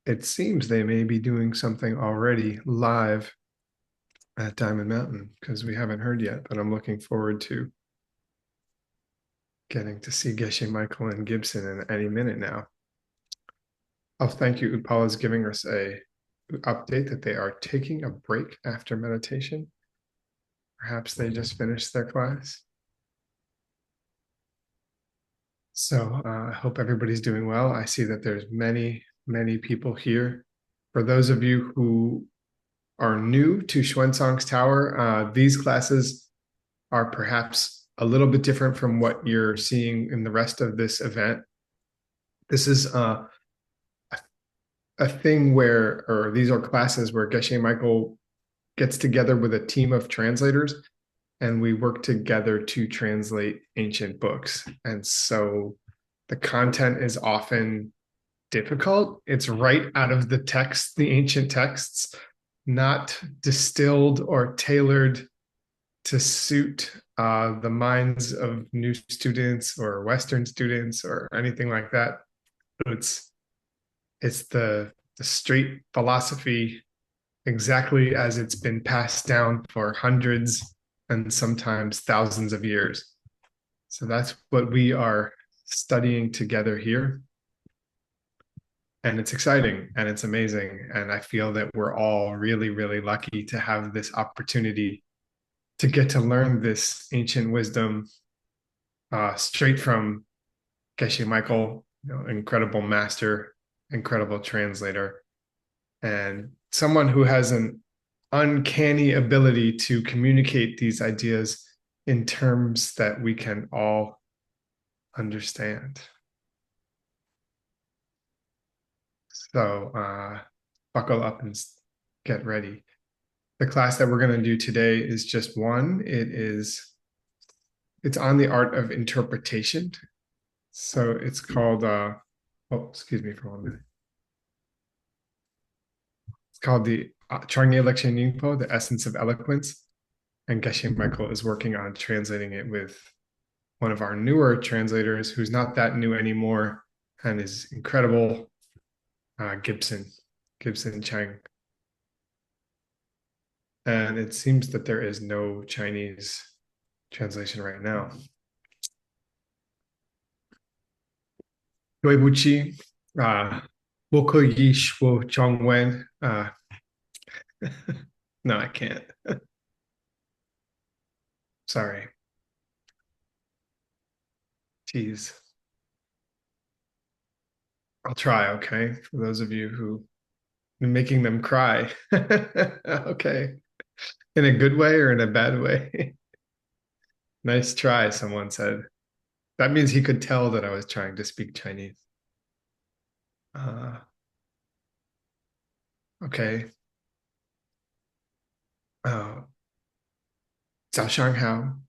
it seems they may be doing something already live at Diamond Mountain because we haven't heard yet, but I'm looking forward to getting to see Geshe Michael and GIBSON in any minute now. Oh, thank you. Upala is giving us a update that they are taking a break after meditation. Perhaps they just finished their class. So I hope everybody's doing well. I see that there's many people here. For those of you who are new to Xuanzang's Tower, these classes are perhaps a little bit different from what you're seeing in the rest of this event. This is a thing where, or these are classes where Geshe Michael gets together with a team of translators and we work together to translate ancient books. And so the content is often difficult. It's right out of the text, the ancient texts, not distilled or tailored to suit the minds of new students or Western students or anything like that. It's it's the straight philosophy exactly as it's been passed down for hundreds and sometimes thousands of years. So that's what we are studying together here. And it's exciting and it's amazing. And I feel that we're all really lucky to have this opportunity to get to learn this ancient wisdom straight from Geshe Michael, incredible master, incredible translator, and someone who has an uncanny ability to communicate these ideas in terms that we can all understand. So buckle up and get ready. The class that we're going to do today is just one. It's on the art of interpretation. So it's called oh, excuse me for 1 minute. It's called the Charngi Election Ningpo, the essence of eloquence. And Geshe Michael is working on translating it with one of our newer translators who's not that new anymore and is incredible, Gibson Chang. And it seems that there is no Chinese translation right now. 对不起, uh, 我可以说中文. No, I can't. Sorry. Jeez. I'll try, okay? For those of you who are making them cry. Okay. In a good way or in a bad way? Nice try, someone said. That means he could tell that I was trying to speak Chinese. Uh, okay. 早上好，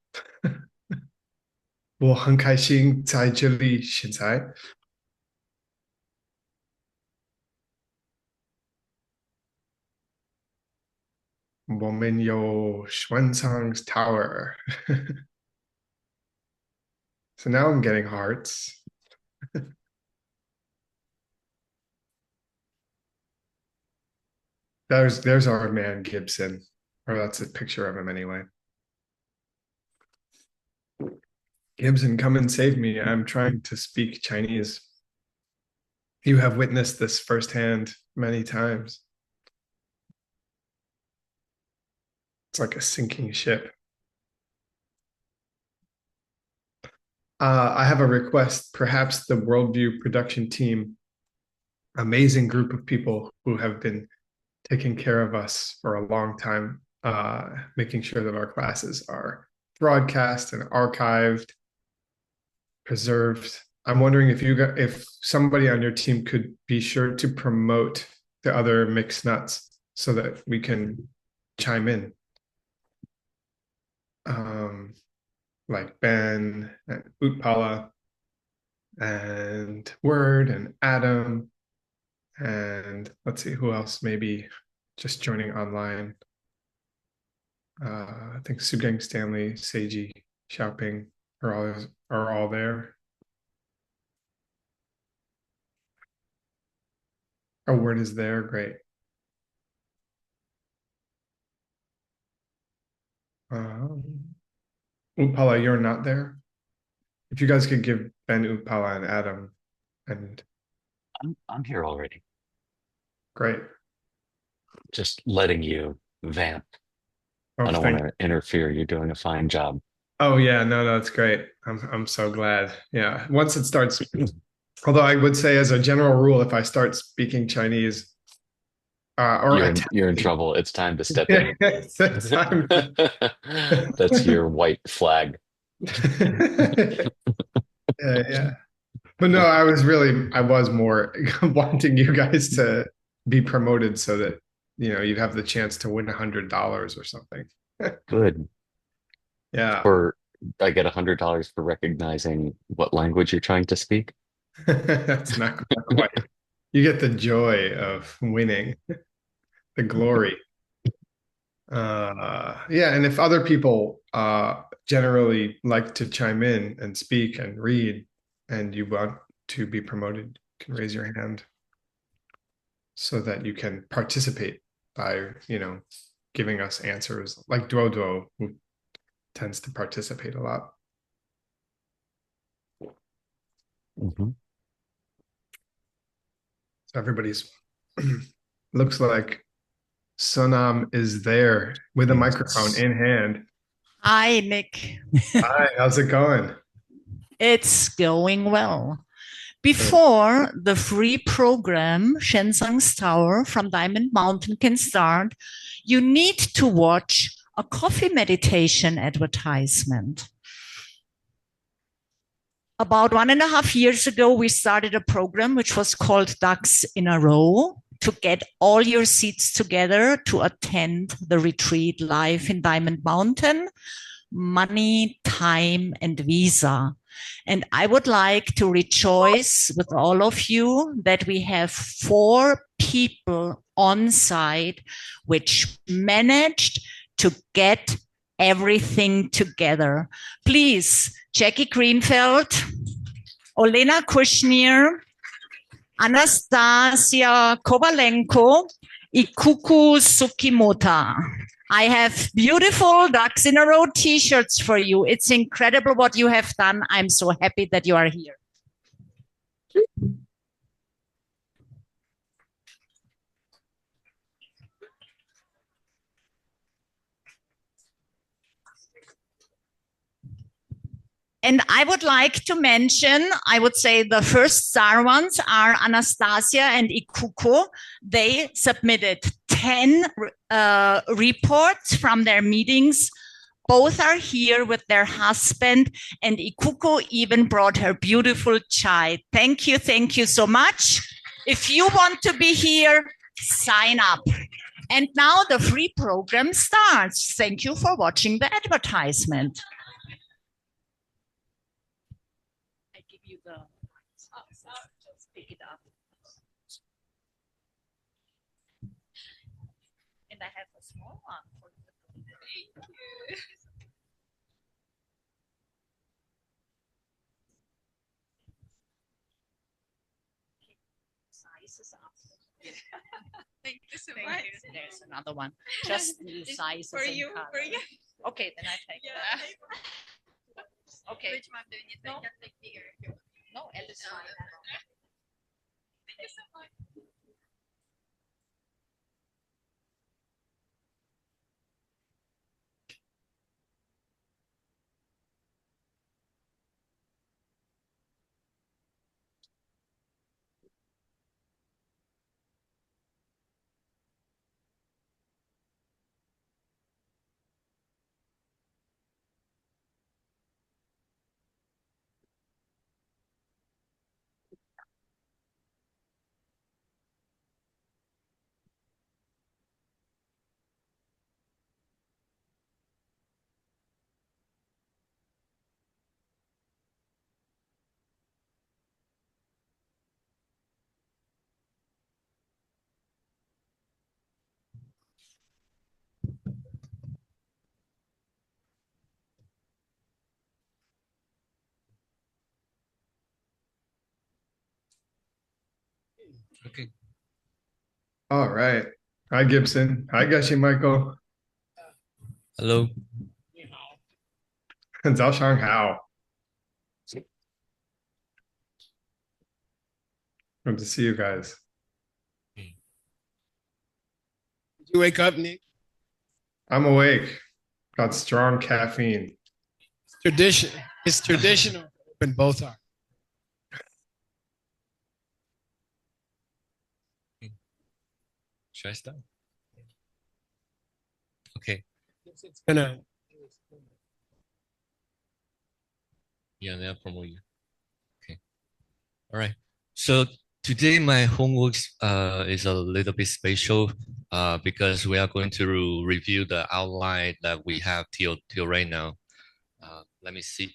我很开心在这里。现在我们有 Xuanzang's Tower. So now I'm getting hearts. There's our man Gibson, or that's a picture of him anyway. Gibson, come and save me. I'm trying to speak Chinese. You have witnessed this firsthand many times. It's like a sinking ship. I have a request. Perhaps the Worldview production team, amazing group of people who have been taking care of us for a long time, making sure that our classes are broadcast and archived, preserved. I'm wondering if somebody on your team could be sure to promote the other mixed nuts so that we can chime in. Like Ben and Utpala and Word and Adam and let's see who else maybe just joining online. I think Sugang Stanley, Seiji, Xiaoping are all there. Oh, word is there. Great. Um, Upala, you're not there. If you guys could give Ben Upala and Adam, and I'm here already. great. Just letting you vamp. Oh, I don't want thank. to interfere. You're doing a fine job. Oh yeah, no, no, it's great. I'm so glad. Yeah, once it starts. Although I would say, as a general rule, if I start speaking Chinese or You're in trouble. It's time to step yeah, in. it's time. That's your white flag. Yeah, yeah. But no, I was more wanting you guys to be promoted so that you'd have the chance to win $100 or something. Good. Yeah, For I get $100 for recognizing what language you're trying to speak. that's not quite. You get the joy of winning, the glory. Yeah, and if other people generally like to chime in and speak and read, and you want to be promoted, you can raise your hand so that you can participate by, giving us answers like Duo Duo, who tends to participate a lot. Mhm. So everybody's looks like Sonam is there with a microphone Yes. in hand. Hi, Nick. Hi, how's it going? It's going well. Good. Before the free program, Shenzang's Tower from Diamond Mountain can start, you need to watch a coffee meditation advertisement. About 1.5 years ago, we started a program which was called Ducks in a Row to get all your seats together to attend the retreat live in Diamond Mountain, money, time, and visa. And I would like to rejoice with all of you that we have 4 people on site which managed to get everything together. Please, Jackie Greenfeld, Olena Kushner, Anastasia Kovalenko, Ikuku Sukimota. I have beautiful Ducks in a Row t-shirts for you. It's incredible what you have done. I'm so happy that you are here. And I would like to mention, I would say the first star ones are Anastasia and Ikuko. They submitted 10 reports from their meetings. Both are here with their husband, and Ikuko even brought her beautiful child. Thank you so much. If you want to be here, sign up. And now the free program starts. Thank you for watching the advertisement. I give you the, just pick it up. And I have a small one for you. Thank you. Sizes up. Thank you so much. There's another one. Just new sizes For you, for you. Okay, then I take Yeah. that. Okay. Which one do you need? No. I can take bigger if you want. No, Alice. Thank you so much. Okay. All right. Hi, Gibson. Hi, Geshe Michael. Hello. 早上好. Good to see you guys. Did you wake up, Nick? I'm awake. Got strong caffeine. Tradition. It's traditional when both are. Should I start? Okay. It's gonna. Yeah, they'll promote you. Okay. All right. So today my homework is a little bit special because we are going to review the outline that we have till right now. Let me see.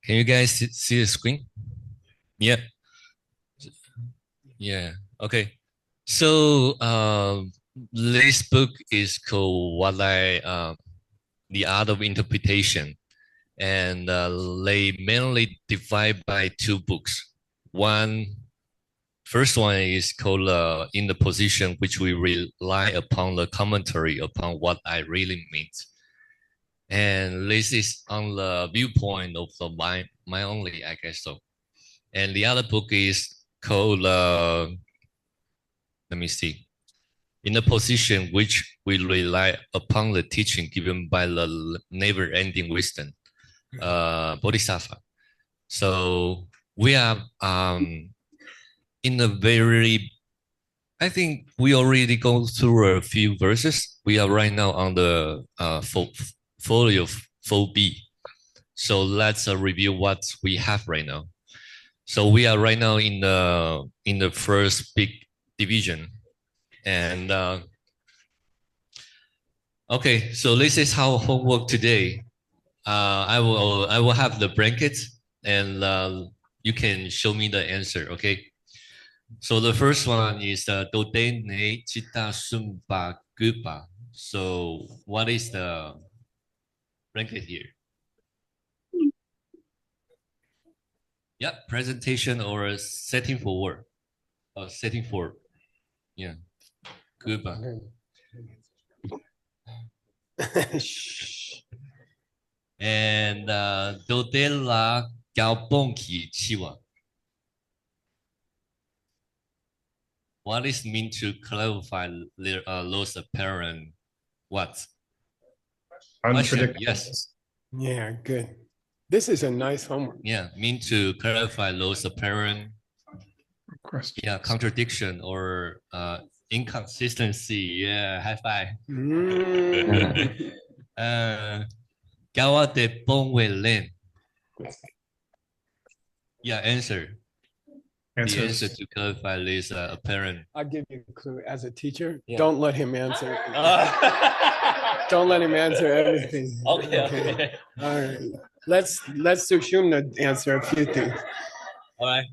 Can you guys see the screen? Yeah. Yeah. Okay. So this book is called The Art of Interpretation, and they mainly divide by two books. First one is called In the Position, which we rely upon the commentary upon what I really mean. And this is on the viewpoint of the mind only, I guess so. And the other book is called, let me see, In the Position, which we rely upon the teaching given by the never-ending wisdom, Bodhisattva. So we are in a very, I think we already go through a few verses. We are right now on the folio 4B. So let's review what we have right now. So we are right now in the first big division, and okay. So this is how homework today. I will have the brackets, and you can show me the answer. Okay. So the first one is Dodene Chita Sumba Gupa. So what is the blanket here? Yeah, presentation or setting for work. Setting for, yeah, Gupa. And Dodela Galbonki Chiwa. What is mean to clarify those apparent what? Question, yes. Yeah, good. This is a nice homework. Yeah, mean to clarify those apparent contradiction or inconsistency. Yeah, high five. Gawa de Bongwelen. Yeah, answer. The answer to clarify this apparent. I'll give you a clue. As a teacher, Yeah. don't let him answer. Don't let him answer everything. Okay. All right. Let's do Shumna answer a few things. All right.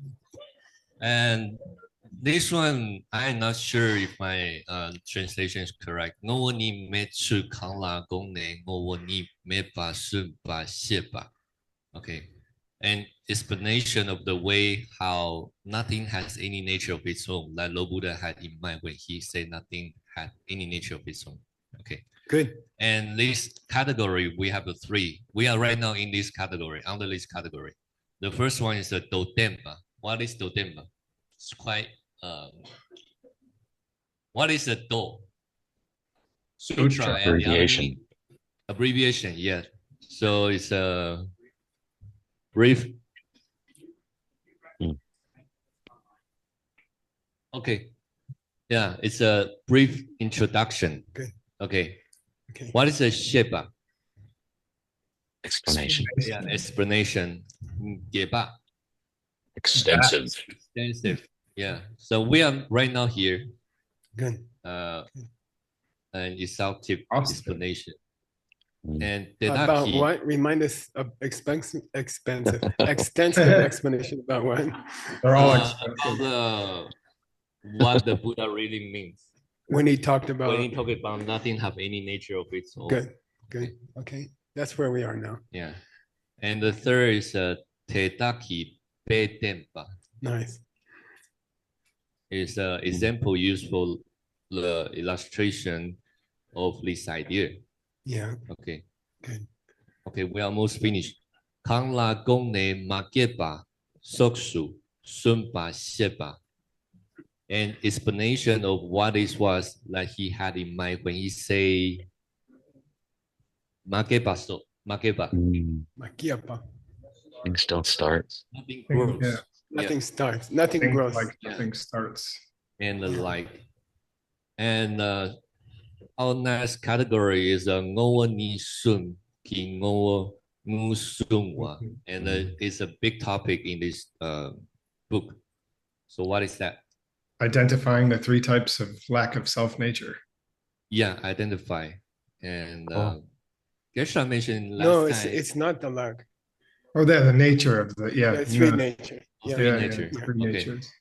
And this one, I'm not sure if my translation is correct. No one need me to kangla gongne, no one need me ba sun ba xie ba. Okay. And explanation of the way how nothing has any nature of its own, that Lord Buddha had in mind when he said nothing had any nature of its own. Okay. Good. And this category, we have the three. We are right now in this category, under this category. The first one is the Dotemba. What is Dotemba? It's quite, what is the Do? Sutra. Abbreviation. Abbreviation, yes. So it's a brief. Okay. Yeah, it's a brief introduction. Good. Okay. Okay. What is a Sheba? Explanation. Yeah, explanation. Geba. Extensive. Extensive. Yeah. So we are right now here. Good. An exhaustive explanation. And About Dedaki, what? Remind us of extensive explanation about what? They're all what the Buddha really means. when he talked about. when he talked about nothing have any nature of its own. Good, good. Okay, that's where we are now. Yeah. And the third is Tetaki Petempa. Nice. Is an example used for the illustration of this idea. Yeah. Okay. Good. Okay, we almost finished. Kang la gong ne makeba soksu sunpa sheba. An explanation of what this was that he had in mind when he say makeba so makeba. Makiapa. Things don't start. Nothing Yeah. grows. Nothing starts. Nothing Things grows. like nothing starts. And our next category is ngoa ni sun ki ngoa ngu sunwa, and it's a big topic in this book. So what is that? Identifying the three types of lack of self-nature. Yeah, identify. And Geshe mentioned last No, time. it's not the lack. Oh, yeah, the nature of the The three nature. Yeah. Three yeah, nature. yeah, three Okay. natures.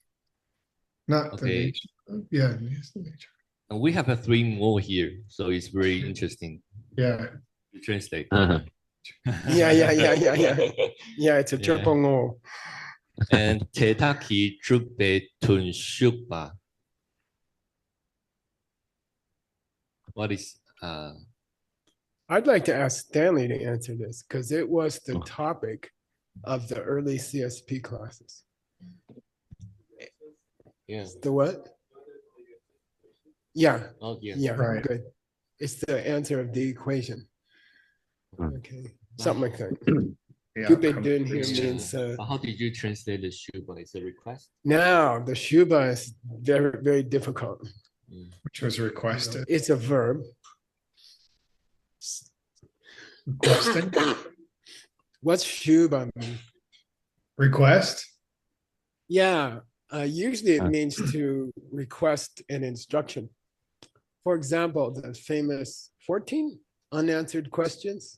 Not the Okay. nature. Yeah, it's the nature. And we have three more here, so it's very interesting Yeah. to translate. Uh-huh. Yeah. Yeah, it's a triple no. And Tetaki Trupe Tun Shukpa. What is I'd like to ask Stanley to answer this because it was the topic of the early CSP classes. yeah. The what? Yeah, Oh yeah. yeah, Right. good. It's the answer of the equation. Hmm. Okay, something like that. Yeah, Cupid doing here Yeah. means But how did you translate the Shuba? It's a request? now the Shuba is very, very difficult. which was requested. It's a verb. Requesting? What's Shuba mean? Request? Yeah, usually it means to request an instruction. For example, the famous 14 unanswered questions,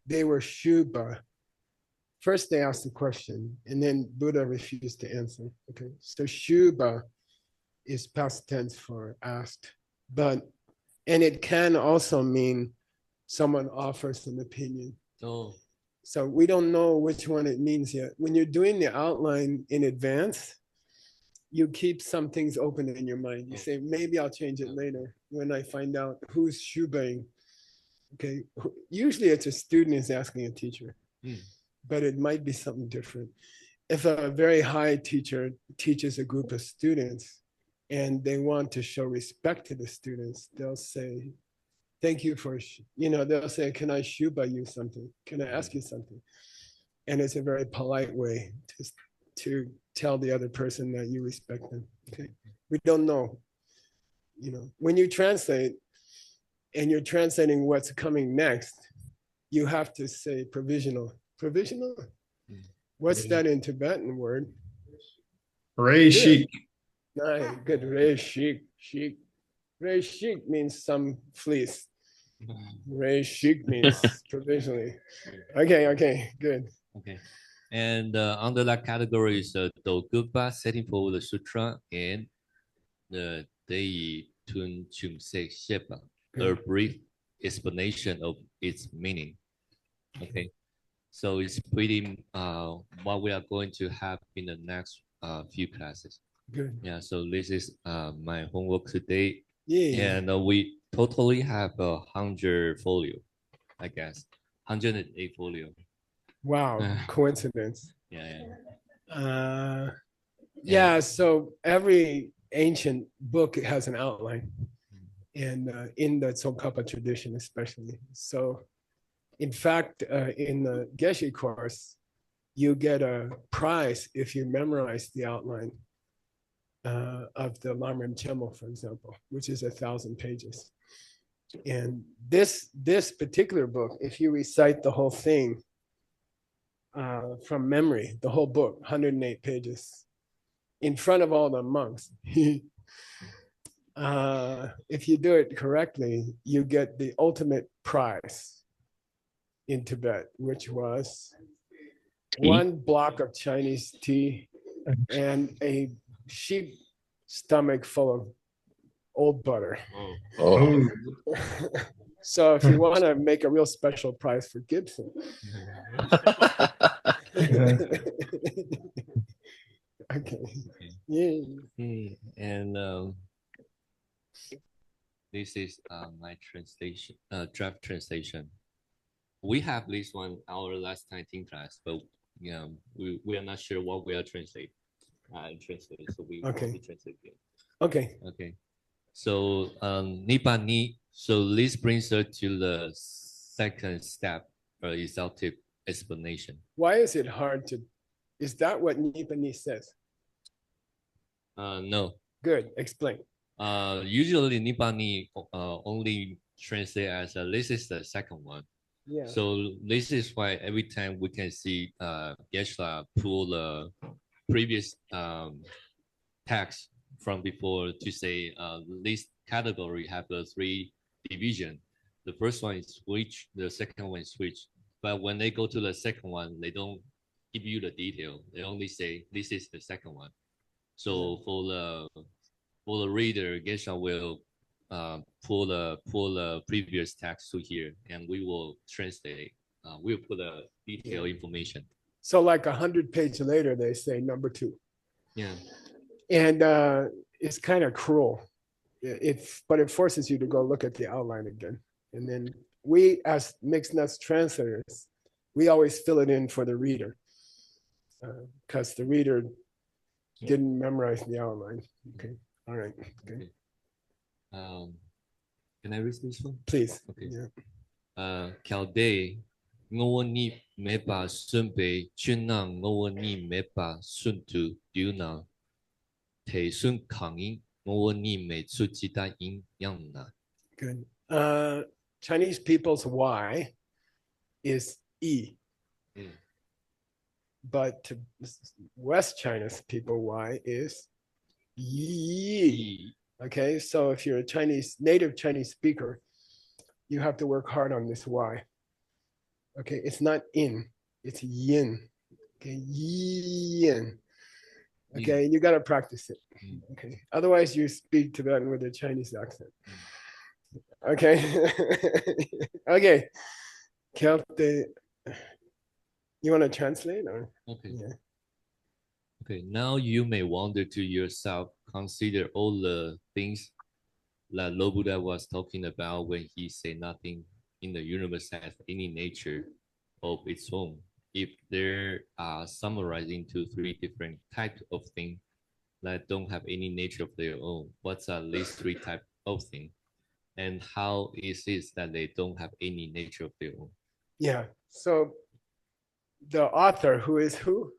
they were Shuba. First, they asked the question, and then Buddha refused to answer. Okay, so Shuba is past tense for asked, and it can also mean someone offers an opinion. Oh, So we don't know which one it means yet. When you're doing the outline in advance, you keep some things open in your mind. You say, maybe I'll change it later when I find out who's shubaing. Okay, usually it's a student is asking a teacher, but it might be something different. If a very high teacher teaches a group of students and they want to show respect to the students, they'll say, thank you for, they'll say, can I shuba you something? Can I ask you something? And it's a very polite way to tell the other person that you respect them. Okay, we don't know. When you translate and you're translating what's coming next, you have to say provisional. Provisional? What's that in Tibetan word? Reishik. Nice, good. Reishik, shik. Reishik means some fleece. Reishik means provisionally. Okay, good. okay. And under that category is the Dogugpa setting for the sutra and the Dei Tun Chumse Shepa, a brief explanation of its meaning. Okay, so it's pretty what we are going to have in the next few classes. Good. Yeah, so this is my homework today. Yeah. And we totally have 100 folio, I guess. 108 folio. Wow, coincidence. Yeah. Yeah, so every ancient book has an outline, and in the Tsongkhapa tradition especially. So in fact, in the Geshe course, you get a prize if you memorize the outline of the Lamrim Chemo, for example, which is 1,000 pages. And this particular book, if you recite the whole thing from memory, the whole book, 108 pages, in front of all the monks, if you do it correctly, you get the ultimate prize in Tibet, which was one block of Chinese tea and a sheep stomach full of old butter. Oh, So if you want to make a real special prize for Gibson. Okay. Yeah. Okay, and this is my translation, draft translation. We have this one our last 19 class, but we are not sure what we are translate. So we translate again. Okay. Okay. So Nipani. So this brings us to the second step, exhaustive explanation. Why is it hard to? Is that what Nipani says? No. Good. Explain. Usually Nipani only translate as this is the second one. Yeah. So this is why every time we can see Geshe pull the previous text from before to say this category have the 3 division. The first one is switch, the second one is switch. But when they go to the second one, they don't give you the detail. They only say this is the second one. So for the reader, Geshe will pull the previous text to here, and we will translate. We'll put the detailed information. So like 100 pages later, they say number 2. Yeah. And it's kind of cruel. But it forces you to go look at the outline again. And then we, as mixed nuts translators, we always fill it in for the reader because the reader didn't memorize the outline. Okay. All right. Okay. Can I read this one? Please. Okay. Yeah. Kalde ngowani meba sunbe chunang ngowani meba suntu diuna te sun kangin ngowani me tsujita yin yangna. Good. Chinese people's Y is E. But to West China's people, Y is Yi. Okay, so if you're a native Chinese speaker, you have to work hard on this Y. Okay, it's not in, it's yin. Okay, yin. Okay, and you got to practice it. Okay, otherwise you speak Tibetan with a Chinese accent. Okay, okay. You want to translate or? Okay. Yeah. Okay, now you may wonder to yourself, consider all the things that Lord Buddha was talking about when he said nothing in the universe has any nature of its own. If there are summarized into 3 different types of things that don't have any nature of their own, what's at least 3 types of things? And how is it that they don't have any nature of their own? Yeah, so the author, who is who?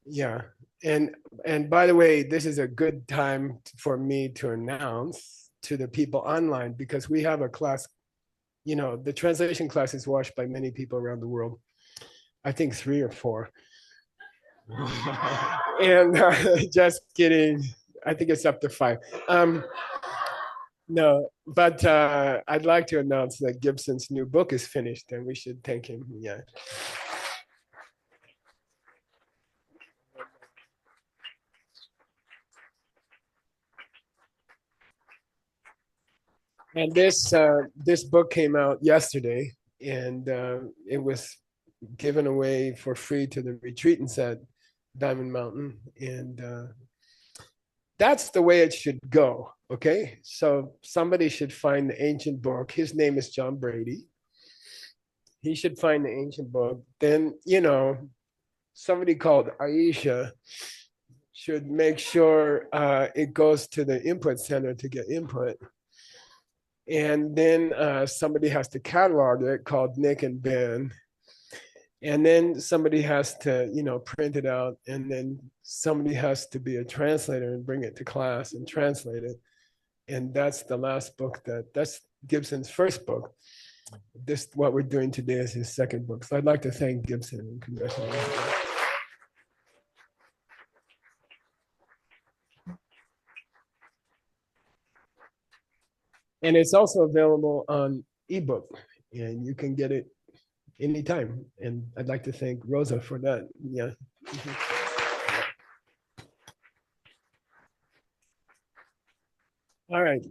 Yeah, and by the way, this is a good time for me to announce to the people online, because we have a class, the translation class is watched by many people around the world. I think 3 or 4. And just kidding, I think it's up to 5. No, but I'd like to announce that Gibson's new book is finished, and we should thank him. Yeah. And this book came out yesterday, and it was given away for free to the retreatants at Diamond Mountain, and that's the way it should go. Okay, so somebody should find the ancient book. His name is John Brady. He should find the ancient book. Then, somebody called Aisha should make sure it goes to the input center to get input. And then somebody has to catalog it, called Nick and Ben. And then somebody has to, print it out. And then somebody has to be a translator and bring it to class and translate it. And that's the last book that's Gibson's first book. What we're doing today is his second book. So I'd like to thank Gibson and congratulate him. And it's also available on ebook, and you can get it anytime. And I'd like to thank Rosa for that. Yeah. All right.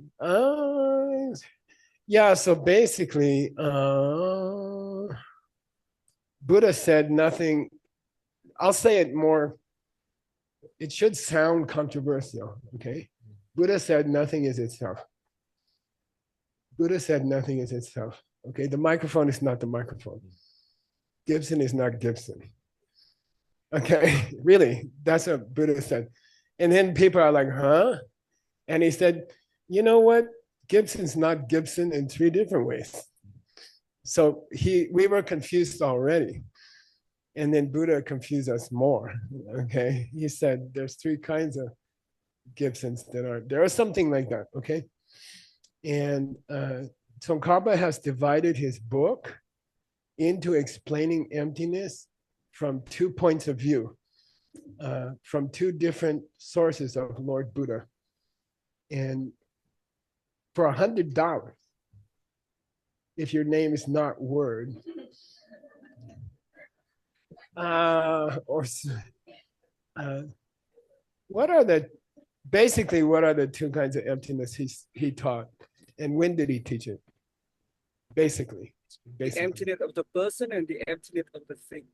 Yeah, so basically, Buddha said nothing. I'll say it more, it should sound controversial, okay? Buddha said nothing is itself. Buddha said nothing is itself, okay? The microphone is not the microphone. Gibson is not Gibson. Okay, really, that's what Buddha said. And then people are like, huh? And he said, you know what? Gibson's not Gibson in 3 different ways. So we were confused already. And then Buddha confused us more, okay? He said there's 3 kinds of Gibsons there are something like that, okay? And Tsongkhapa has divided his book into explaining emptiness from 2 points of view, from 2 different sources of Lord Buddha. And for $100, if your name is not Word, what are the 2 kinds of emptiness he taught, and when did he teach it? Basically. The emptiness of the person and the emptiness of the thing.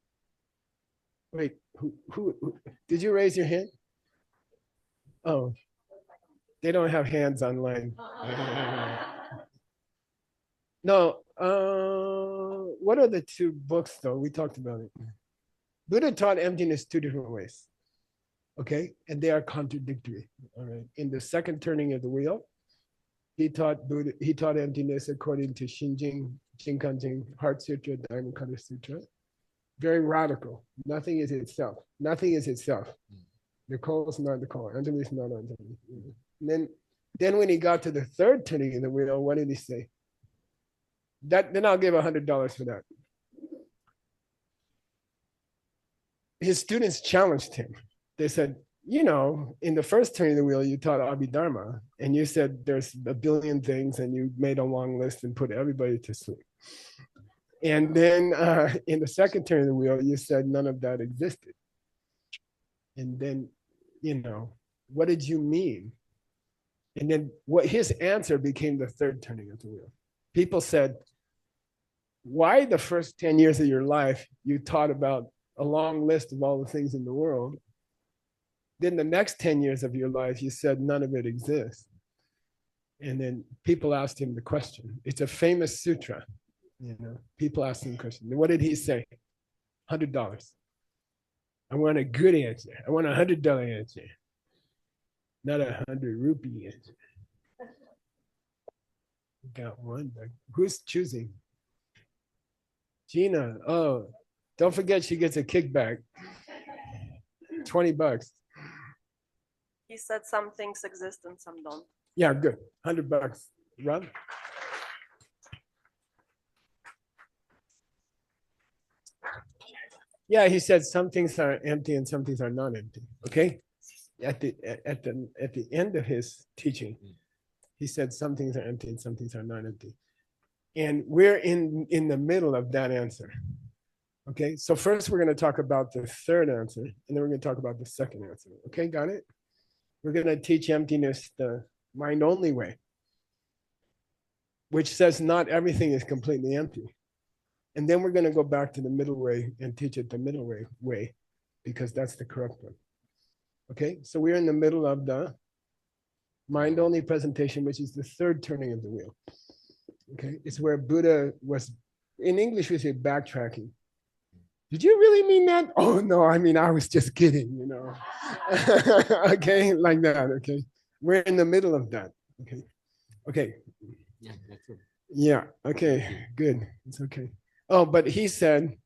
Wait, who did you raise your hand? Oh, they don't have hands online. No, what are the 2 books though? We talked about it. Buddha taught emptiness 2 different ways, okay? And they are contradictory, all right? In the second turning of the wheel, he taught emptiness according to Shinkanjin, Heart Sutra, Dharmakaya Sutra. Very radical. Nothing is itself. Nothing is itself. Nicole is not Nicole. Anthony is not Anthony. And then when he got to the third turning of the wheel, what did he say? Then I'll give $100 for that. His students challenged him. They said, you know, in the first turning of the wheel, you taught Abhidharma, and you said there's a billion things, and you made a long list and put everybody to sleep. And then in the second turn of the wheel, you said none of that existed. And then, you know, what did you mean? And then what his answer became the third turning of the wheel. People said, why the first 10 years of your life, you taught about a long list of all the things in the world. Then the next 10 years of your life, you said none of it exists. And then people asked him the question. It's a famous sutra. You know, people asked him the question. What did he say? $100. I want a good answer. I want $100 answer, not 100 rupee answer. Got one. Who's choosing? Gina. Oh, don't forget she gets a kickback. $20. He said some things exist and some don't. Yeah, good. $100. Rob? Yeah, he said some things are empty and some things are not empty. Okay? At the end of his teaching, he said some things are empty and some things are not empty. And we're in the middle of that answer. Okay, so first we're going to talk about the third answer, and then we're going to talk about the second answer. Okay, got it? We're going to teach emptiness the mind-only way, which says not everything is completely empty. And then we're going to go back to the middle way and teach it the middle way, because that's the correct one. Okay, so we're in the middle of the mind-only presentation, which is the third turning of the wheel. Okay, it's where Buddha was, in English we say backtracking. Did you really mean that? Oh, no, I mean, I was just kidding, you know. Okay, like that, okay. We're in the middle of that, okay. Okay. Yeah, that's it. Yeah, okay, good, it's okay. Oh, but he said,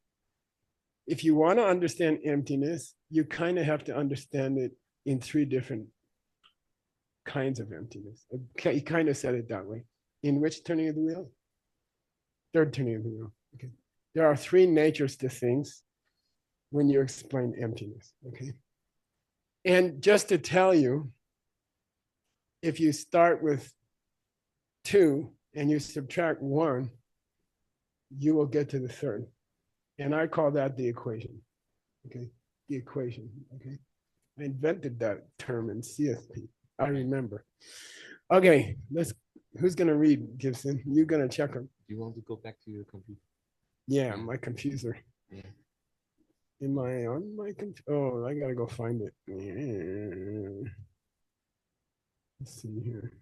if you want to understand emptiness, you kind of have to understand it in 3 different kinds of emptiness. Okay, he kind of said it that way. In which turning of the wheel? Third turning of the wheel, okay. There are 3 natures to things when you explain emptiness, okay? And just to tell you, if you start with 2 and you subtract 1, you will get to the third. And I call that the equation, okay? The equation, okay? I invented that term in CSP, I remember. Okay, who's gonna read, Gibson? You're gonna check them. Do you want to go back to your computer? Yeah, my computer. Yeah. Am I on my computer? Oh, I gotta go find it. Yeah. Let's see here.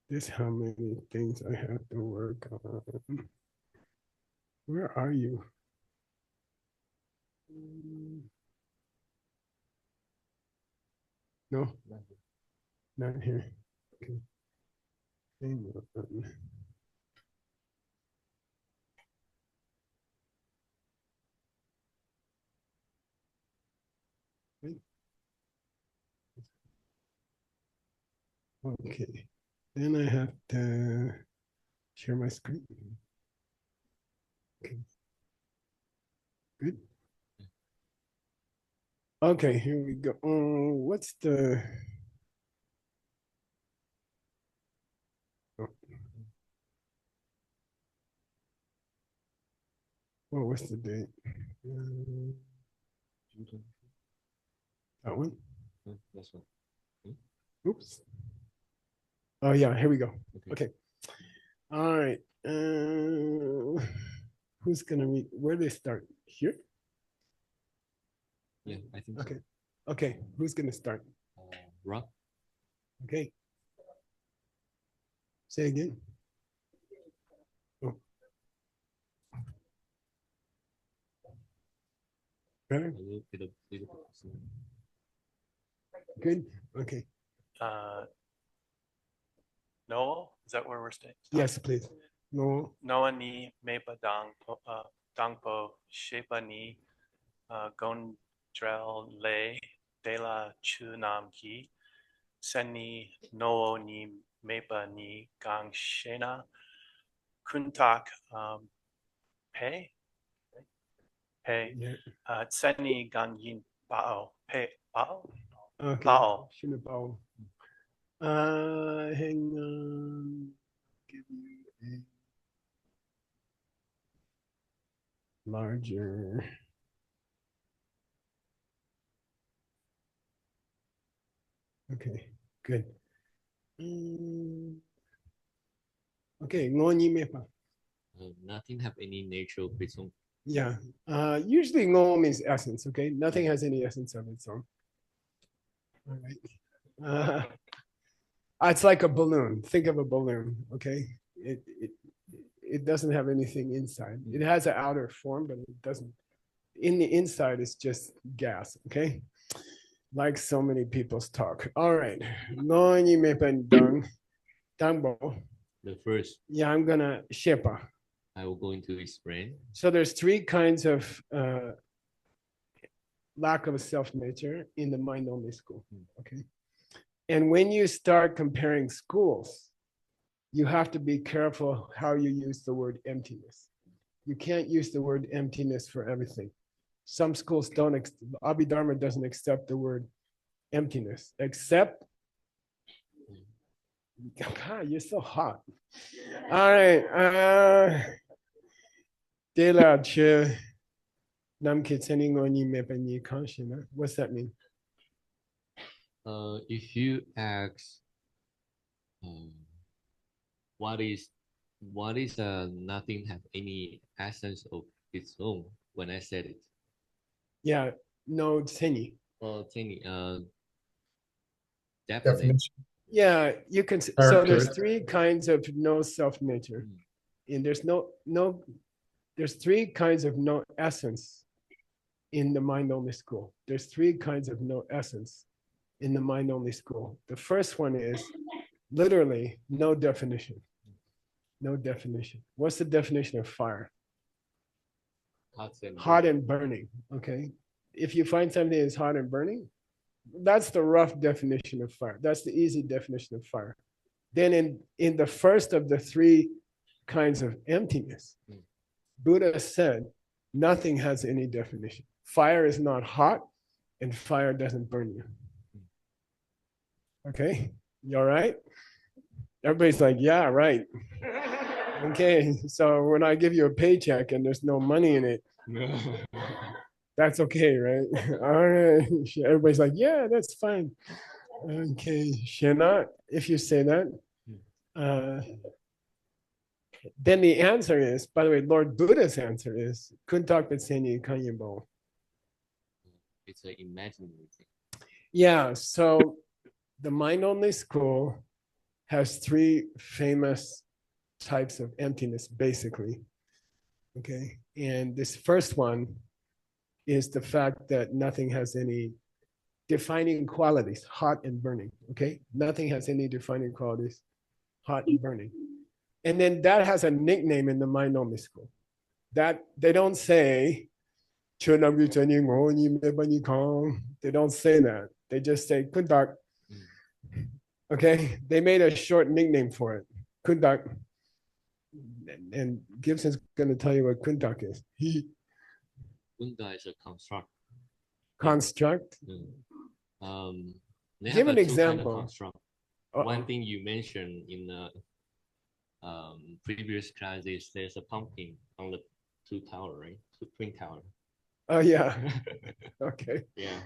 This how many things I have to work on. Where are you? No, not here. Okay. Hang on. Okay, then I have to share my screen. Okay, good. Okay, here we go. What's the? Oh. Oh, what's the date? That one? That's one. Oops. Oh yeah, here we go. Okay. Okay. All right. Who's gonna read? Where do they start? Here? Yeah, I think Okay. Okay. Who's gonna start? so. Rob? Okay. Say again. Oh. Better? A little bit. Good. Okay. Noel, is that where we're staying? Yes, please. No. Noah ni meba dangpo shepa ni gondrel le de la chu nam ki seni noo ni meba ni gang shena kuntak pe Yeah. seni gang yin bao pe bao Okay. bao. Shinabao. Hang on. Give you a larger. Okay, good. Okay, ngoni mepa. Nothing have any natural prism. Yeah. Usually ngo means essence, okay? Nothing has any essence of its own. All right. It's like a balloon. Think of a balloon, okay? It doesn't have anything inside. It has an outer form, but it doesn't. In the inside, it's just gas, okay? Like so many people's talk. All right. Ngoni mepa dang dangbo. The first, Yeah, I'm gonna shepa. I will go into explain. So there's three kinds of lack of self-nature in the mind-only school, okay? And when you start comparing schools, you have to be careful how you use the word emptiness. You can't use the word emptiness for everything. Some schools don't, Abhidharma doesn't accept the word emptiness, except, God, you're so hot. All right, what's that mean? If you ask, what is nothing have any essence of its own? When I said it, Yeah, no tseni. Tiny, definitely. Definition. Yeah, you can. So there's Characteristic. three kinds of no self-nature, and there's three kinds of no essence in the mind-only school. There's three kinds of no essence in the mind-only school. The first one is literally no definition. No definition. What's the definition of fire? Hot and burning. Okay. If you find something that's hot and burning, that's the rough definition of fire. That's the easy definition of fire. Then in the first of the three kinds of emptiness, Buddha said nothing has any definition. Fire is not hot and fire doesn't burn you. Okay, you all right? Everybody's like, yeah, right. Okay, so when I give you a paycheck and there's no money in it, that's okay, right? All right. Everybody's like, yeah, that's fine. Okay, Shana, if you say that, then the answer is, by the way, Lord Buddha's answer is, Kuntak Betseni Kanyabo. It's an imaginary thing. Yeah, so the mind-only school has three famous types of emptiness, basically. Okay, and this first one is the fact that nothing has any defining qualities, hot and burning. Okay, nothing has any defining qualities, hot and burning. And then that has a nickname in the mind-only school. That they don't say, they don't say that. They just say kundak. Okay, they made a short nickname for it, kundak. And Gibson's going to tell you what kundak is. Kunda is a construct. Construct. They Give have an two example. Kind of construct. One thing you mentioned in the previous class is there's a pumpkin on the twin tower. Oh yeah. Okay. Yeah.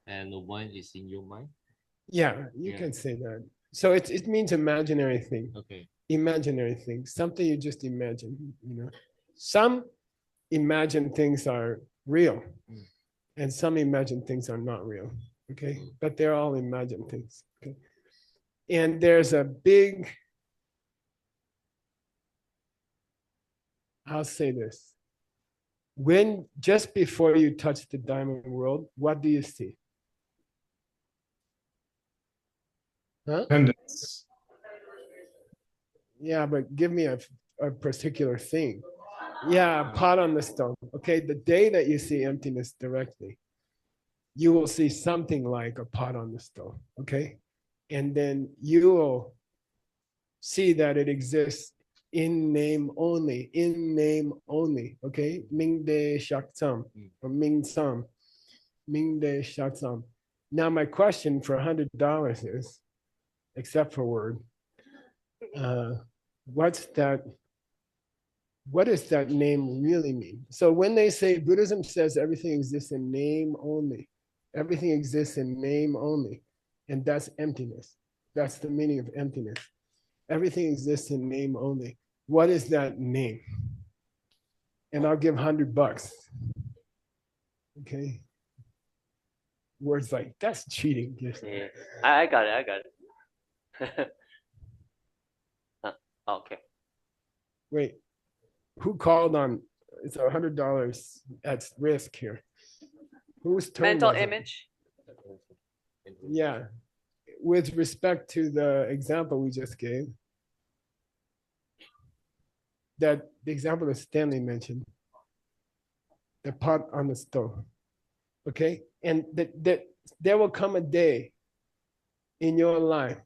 And one is in your mind. Yeah, you can say that. So it means imaginary thing. Okay. Imaginary thing, something you just imagine. You know, some imagined things are real, and some imagined things are not real. Okay, but they're all imagined things. Okay, and there's a big. I'll say this. When just before you touch the diamond world, what do you see? Huh? Pendants. Yeah, but give me a particular thing. Yeah, pot on the stone. Okay, the day that you see emptiness directly, you will see something like a pot on the stone. Okay, and then you will see that it exists in name only, in name only. Okay, Ming De Shaksam or Ming Sam, Ming De Shaksam. Now, my question for $100 is, except for word, what's that? What does that name really mean? So when they say Buddhism says everything exists in name only, everything exists in name only, and that's emptiness. That's the meaning of emptiness. Everything exists in name only. What is that name? And I'll give $100. Okay. Words like, that's cheating. Yeah, I got it. Okay. Wait, who called on? It's $100 at risk here. Whose turn? Mental was it? image. Yeah. With respect to the example we just gave, that the example that Stanley mentioned, the pot on the stove. Okay, and that there will come a day in your life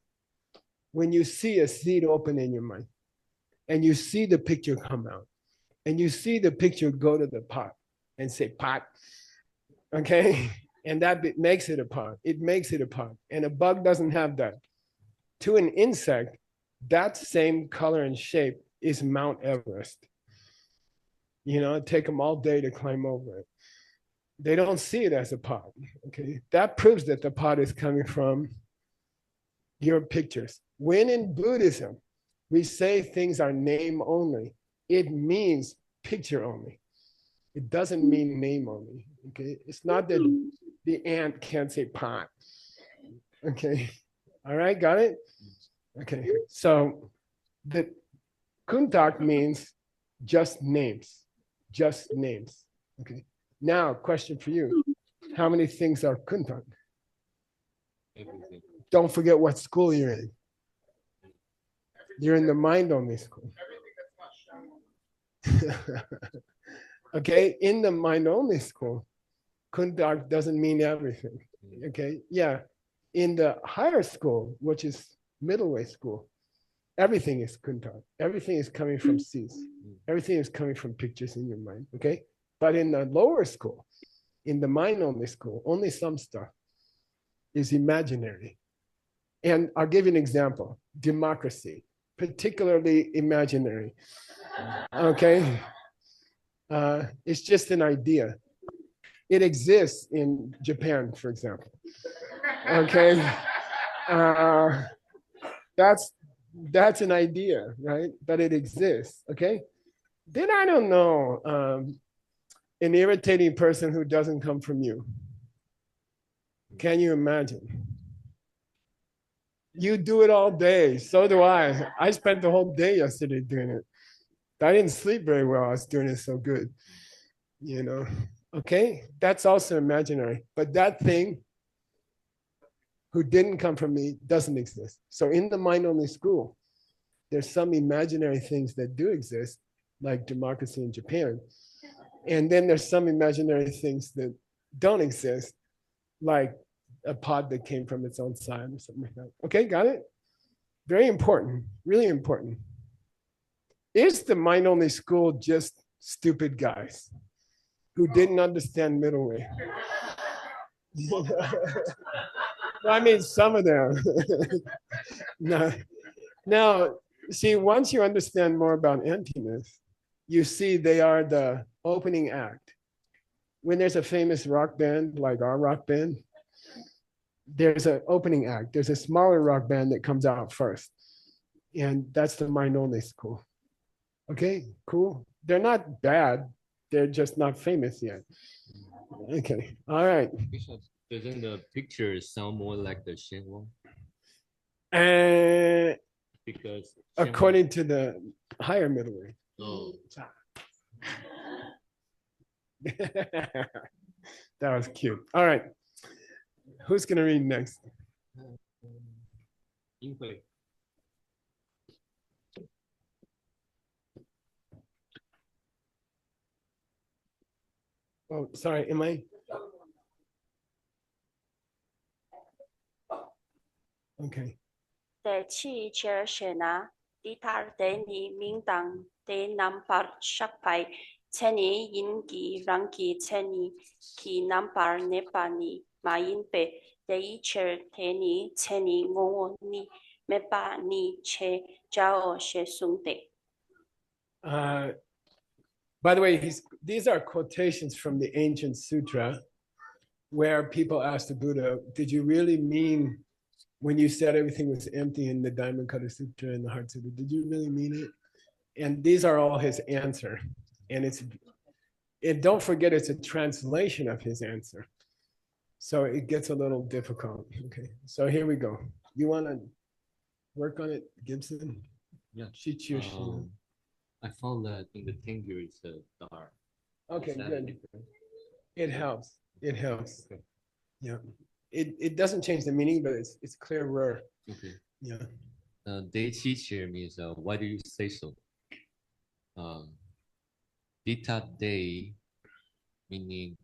when you see a seed open in your mind, and you see the picture come out, and you see the picture go to the pot and say pot. Okay, and that makes it a pot. It makes it a pot, and a bug doesn't have that. To an insect, that same color and shape is Mount Everest. You know, it'd take them all day to climb over it. They don't see it as a pot. Okay, that proves that the pot is coming from your pictures. When in Buddhism, we say things are name only, it means picture only. It doesn't mean name only. Okay, it's not that the ant can't say pot. Okay, all right, got it? Okay, so the kuntak means just names, just names. Okay, now question for you. How many things are kuntak? Everything. Don't forget what school you're in. You're in the mind-only school. Okay, in the mind-only school, kuntak doesn't mean everything. Okay, yeah. In the higher school, which is middle way school, everything is kuntak. Everything is coming from seeds. Everything is coming from pictures in your mind. Okay, but in the lower school, in the mind-only school, only some stuff is imaginary. And I'll give you an example. Democracy, particularly imaginary. Okay, it's just an idea. It exists in Japan, for example. Okay, Uh, that's an idea, right? But it exists, okay? Then I don't know, an irritating person who doesn't come from you. Can you imagine? You do it all day, so do I. I spent the whole day yesterday doing it. I didn't sleep very well, I was doing it so good, you know? Okay, that's also imaginary, but that thing who didn't come from me doesn't exist. So in the mind-only school, there's some imaginary things that do exist, like democracy in Japan. And then there's some imaginary things that don't exist, like a pod that came from its own side or something like that. Okay, got it? Very important, really important. Is the mind-only school just stupid guys who didn't understand middle way? I mean, some of them. No. Now, see, once you understand more about emptiness, you see they are the opening act. When there's a famous rock band, like our rock band, there's an opening act. There's a smaller rock band that comes out first. And that's the mind-only school. Okay, cool. They're not bad. They're just not famous yet. Okay, all right. Doesn't the picture sound more like the Xuanzang? Because According to the higher middle way. Oh. That was cute. All right. Who's going to read next? Yinghui. Oh, sorry. Am I? Okay. 第七节是那第二的你名当的nambar shapai cheni ingi rangi cheni ki nambar nepani main pe de cher teni cheni ngo ni mepa ni che jao she sungte. By the way, these are quotations from the ancient sutra where people asked the Buddha, did you really mean when you said everything was empty in the Diamond Cutter Sutra and the Heart Sutra, did you really mean it? And these are all his answer. And don't forget, it's a translation of his answer. So it gets a little difficult. Okay, so here we go. You want to work on it, Gibson? Yeah. I found that in the Tengu it's dark. Okay, good. It helps. It helps. Okay. Yeah. It doesn't change the meaning, but it's clearer. Okay. Yeah. Day teacher means why do you say so? Dita day meaning.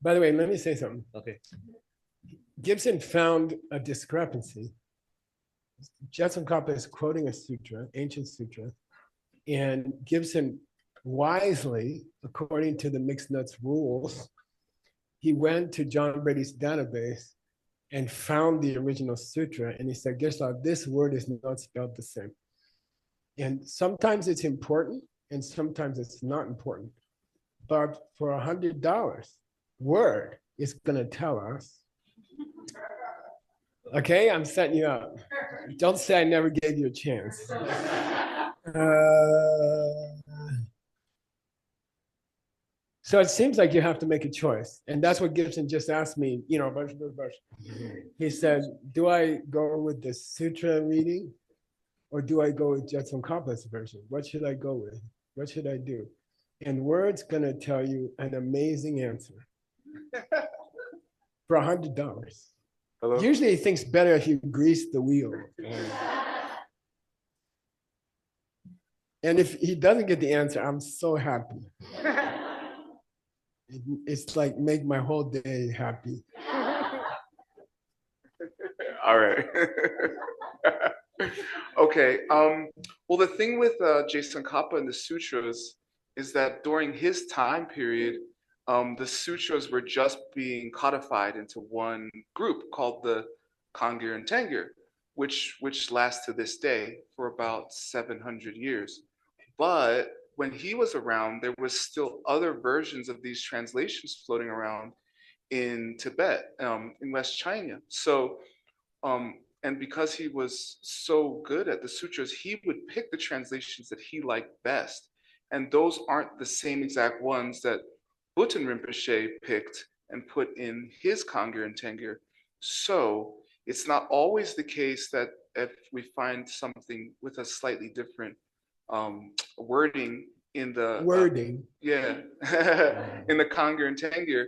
By the way, let me say something. Okay. Gibson found a discrepancy. Jetsun Kappa is quoting a sutra, ancient sutra, and Gibson wisely, according to the mixed nuts rules, he went to John Brady's database and found the original sutra, and he said, Geshe, this word is not spelled the same. And sometimes it's important, and sometimes it's not important. But for $100, word is going to tell us. Okay, I'm setting you up. Don't say I never gave you a chance. So it seems like you have to make a choice. And that's what Gibson just asked me, He said, do I go with the sutra reading or do I go with Jetsun Kappa's version? What should I go with? What should I do? And Word's gonna tell you an amazing answer for $100. Hello? Usually he thinks better if you grease the wheel. And if he doesn't get the answer, I'm so happy. It's like make my whole day happy. All right. Okay. Well, the thing with Geshe Kappa and the sutras is that during his time period, the sutras were just being codified into one group called the Kangir and Tengir, which lasts to this day for about 700 years. But when he was around, there was still other versions of these translations floating around in Tibet, in West China. So And because he was so good at the sutras, he would pick the translations that he liked best. And those aren't the same exact ones that Bhutan Rinpoche picked and put in his Kangyur and Tengyur. So it's not always the case that if we find something with a slightly different wording in the wording, in the Kangyur and Tengyur,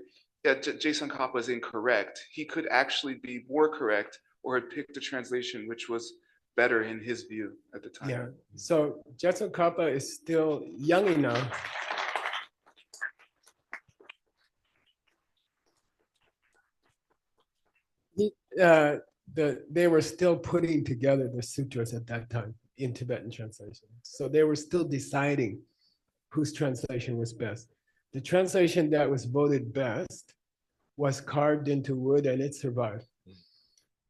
Jason Kappa is incorrect. He could actually be more correct, or had picked a translation which was better in his view at the time. Yeah. So Jetson Kappa is still young enough. They were still putting together the sutras at that time in Tibetan translation. So they were still deciding whose translation was best. The translation that was voted best was carved into wood and it survived.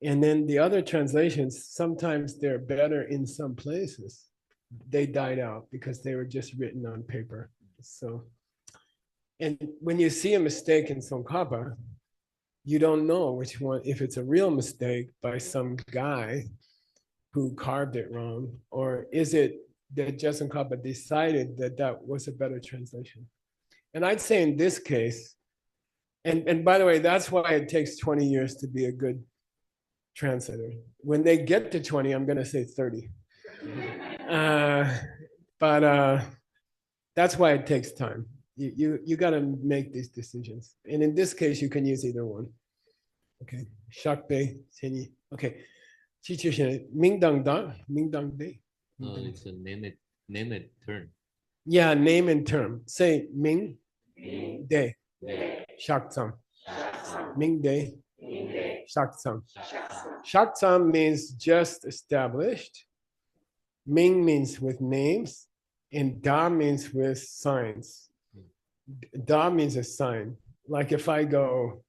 And then the other translations, sometimes they're better in some places. They died out because they were just written on paper. So, and when you see a mistake in Tsongkhapa, you don't know which one, if it's a real mistake by some guy who carved it wrong, or is it that Tsongkhapa decided that that was a better translation. And I'd say in this case, and by the way, that's why it takes 20 years to be a good translator. When they get to 20, I'm going to say 30. But that's why it takes time. You got to make these decisions. And in this case, you can use either one. Okay. Shakbe, Seni. Okay. Mingdang Da, Mingdang De. It's a name it term. Yeah, name and term. Say Ming, De, Shaktsam. Ming De, Shaktsam. Shaktsam means just established. Ming means with names, and Da means with signs. Da means a sign. Like if I go,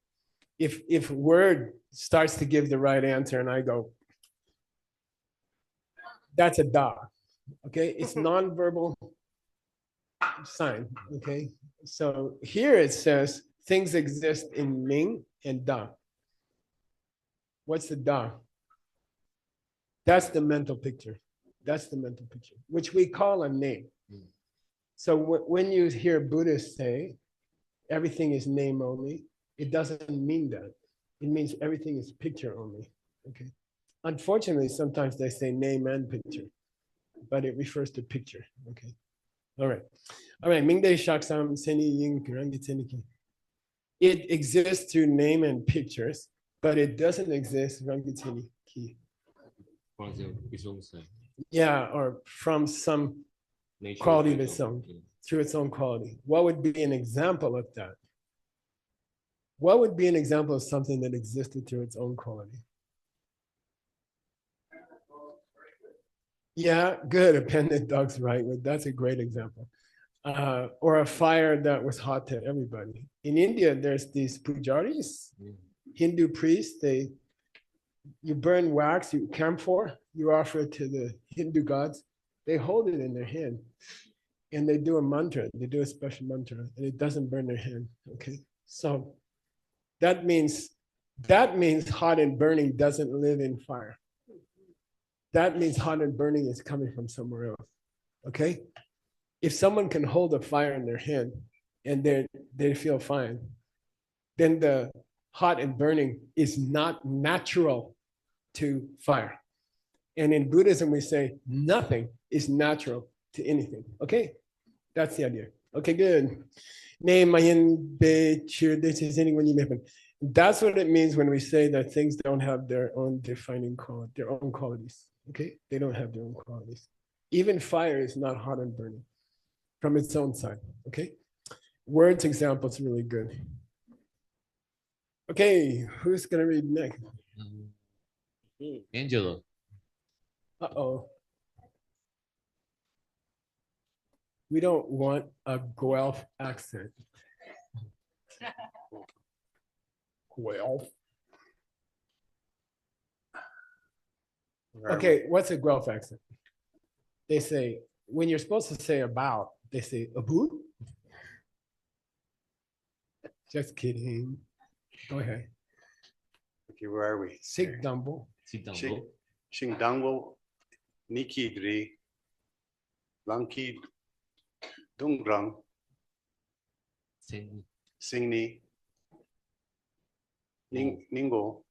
if word starts to give the right answer and I go, that's a Da. Okay, it's nonverbal sign. Okay, so here it says things exist in Ming and Da. What's the Da? That's the mental picture. That's the mental picture, which we call a name. So when you hear Buddhists say everything is name only, it doesn't mean that. It means everything is picture only. Okay. Unfortunately, sometimes they say name and picture, but it refers to picture. Okay. All right. All right. Mingde Shaksam Seni Ying Rangi Tseniki. It exists through name and pictures, but it doesn't exist Rangi Tseniki. Yeah, or from some quality of its own, through its own quality. What would be an example of that? What would be an example of something that existed through its own quality? Yeah, good. A pen that dogs write with. That's a great example. Or a fire that was hot to everybody. In India, there's these pujaris, Hindu priests. You burn wax, you camphor, you offer it to the Hindu gods. They hold it in their hand and they do a mantra. They do a special mantra and it doesn't burn their hand. Okay. So that means hot and burning doesn't live in fire. That means hot and burning is coming from somewhere else. Okay. If someone can hold a fire in their hand and they feel fine, then the hot and burning is not natural to fire. And in Buddhism, we say nothing is natural to anything. Okay, that's the idea. Okay, good. That's what it means when we say that things don't have their own defining quality, their own qualities. Okay, they don't have their own qualities. Even fire is not hot and burning from its own side. Okay, words example is really good. Okay, who's gonna read next? Angelo. Uh-oh. We don't want a Guelph accent. Guelph. Okay, what's a Guelph accent? They say, when you're supposed to say about, they say about. Just kidding. Go ahead. Okay, where are we? Sig Dumble. 신당로, 신당로, 니키드리, 랑키, 동그랑, 생니, 닝고,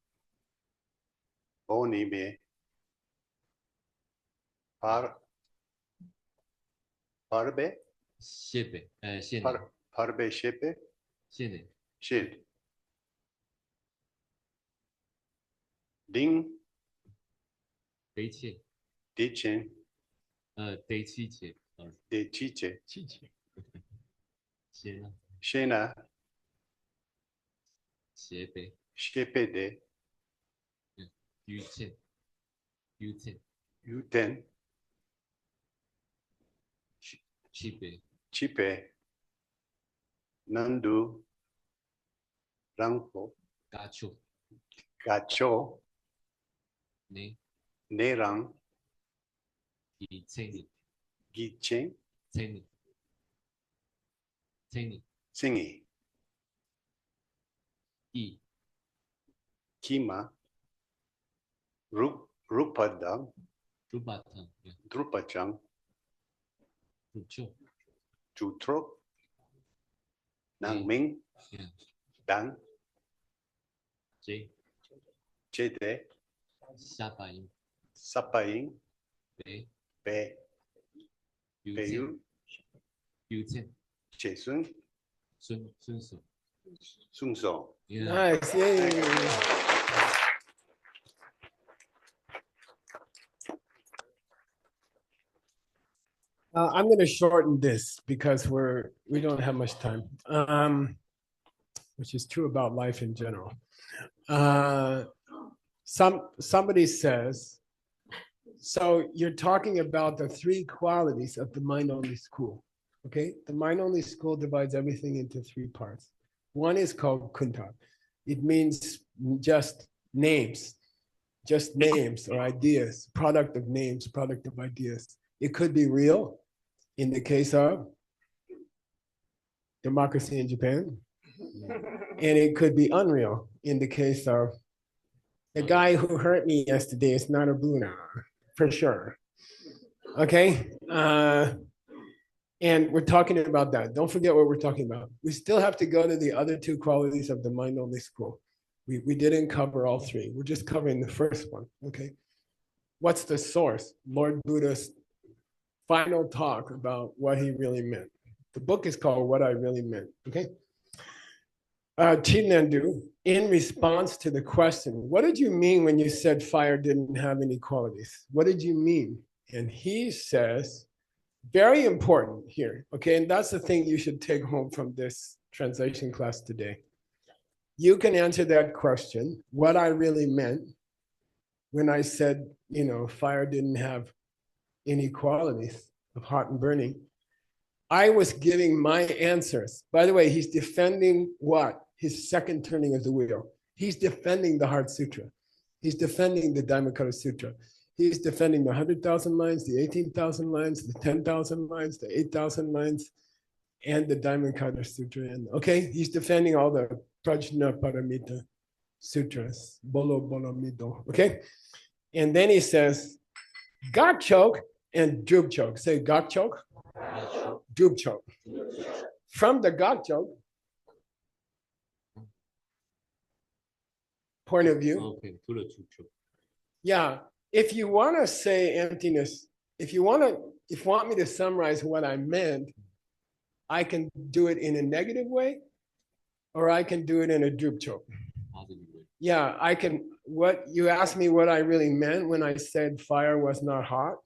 오니메, 바르베, 시베, 시네, 바르베 셰페, 시네, 실, 링, 데이치, 디첸, 데이치체, 데치체, 시나, 셰나, 시베, 셰페데, 유첸, 유텐, 치베, 치페, 난두, 랑포, 가초, 가초, 네, 네랑, 기체니, 기첸, 체니, 생이, 키마, 루파당, 루바탕, 드루파장, 루초, 주트로, 낭밍, 당, 제대, 사바인, 사파잉, 배, 배, 배유, 유첸, 재순, 순수. 순서. Nice. Yay. I'm going to shorten this because we don't have much time, which is true about life in general. Somebody says, so you're talking about the three qualities of the mind-only school. Okay, the mind-only school divides everything into three parts. One is called kunta. It means just names or ideas, product of names, product of ideas. It could be real in the case of democracy in Japan, and it could be unreal in the case of the guy who hurt me yesterday is not a Buddha, for sure. Okay? And we're talking about that. Don't forget what we're talking about. We still have to go to the other two qualities of the mind-only school. We didn't cover all three. We're just covering the first one, okay? What's the source? Lord Buddha's final talk about what he really meant. The book is called What I Really Meant, okay? Chinandu, in response to the question, what did you mean when you said fire didn't have any qualities? What did you mean? And he says, very important here, okay? And that's the thing you should take home from this translation class today. You can answer that question, what I really meant when I said, fire didn't have any qualities of hot and burning. I was giving my answers. By the way, he's defending what? His second turning of the wheel. He's defending the Heart Sutra. He's defending the Dhammapada Sutra. He's defending the 100,000 lines, the 18,000 lines, the 10,000 lines, the 8,000 lines, and the Dhammapada Sutra. And okay, he's defending all the Prajna Paramita Sutras, Bolo Bolo Mido. Okay, and then he says, Gok choke and Drub choke. Say Gok choke, Drub choke. From the Gok choke point of view. Okay, yeah. If you want to say emptiness, if you want me to summarize what I meant, I can do it in a negative way, or I can do it in a drub choke. Yeah, I can. What you asked me what I really meant when I said fire was not hot.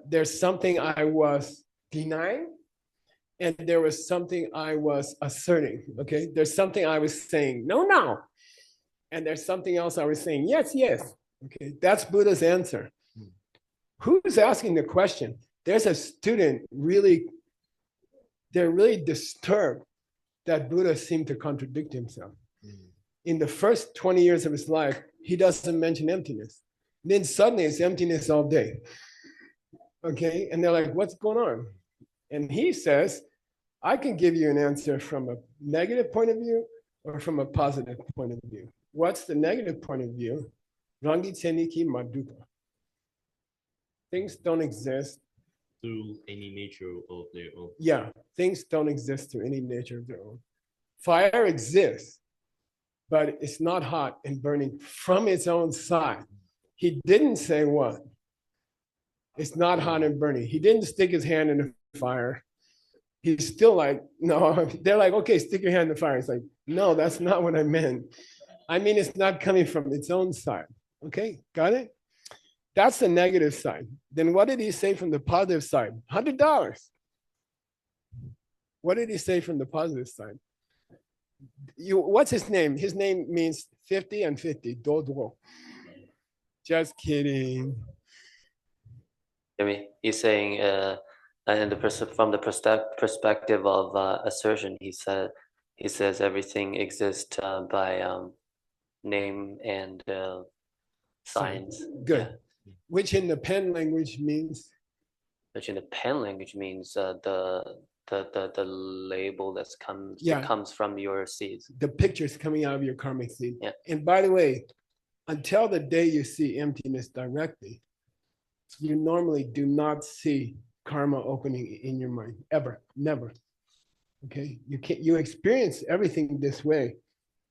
There's something I was denying, and there was something I was asserting. Okay, there's something I was saying no, and there's something else I was saying yes. Okay, that's Buddha's answer. Who's asking the question? There's a student they're really disturbed that Buddha seemed to contradict himself. In the first 20 years of his life, he doesn't mention emptiness. Then suddenly it's emptiness all day. Okay, and they're like, what's going on? And he says, I can give you an answer from a negative point of view or from a positive point of view. What's the negative point of view? Rangi Tseniki Maduka. Things don't exist. Through any nature of their own. Yeah, things don't exist through any nature of their own. Fire exists, but it's not hot and burning from its own side. He didn't say what? It's not hot and burning. He didn't stick his hand in the fire. He's still like, no, they're like, okay, stick your hand in the fire. It's like, no, that's not what I meant. I mean, it's not coming from its own side. Okay, got it? That's the negative side. Then what did he say from the positive side? $100. What did he say from the positive side? What's his name? His name means 50 and 50. Dodo. Just kidding. I mean, he's saying, and from the perspective of assertion, he says everything exists by name and signs. Good. Yeah. Which in the pen language means? Which in the pen language means the label that comes from your seeds. The pictures coming out of your karmic seed. Yeah. And by the way, until the day you see emptiness directly, you normally do not see karma opening in your mind ever, never. Okay, you experience everything this way,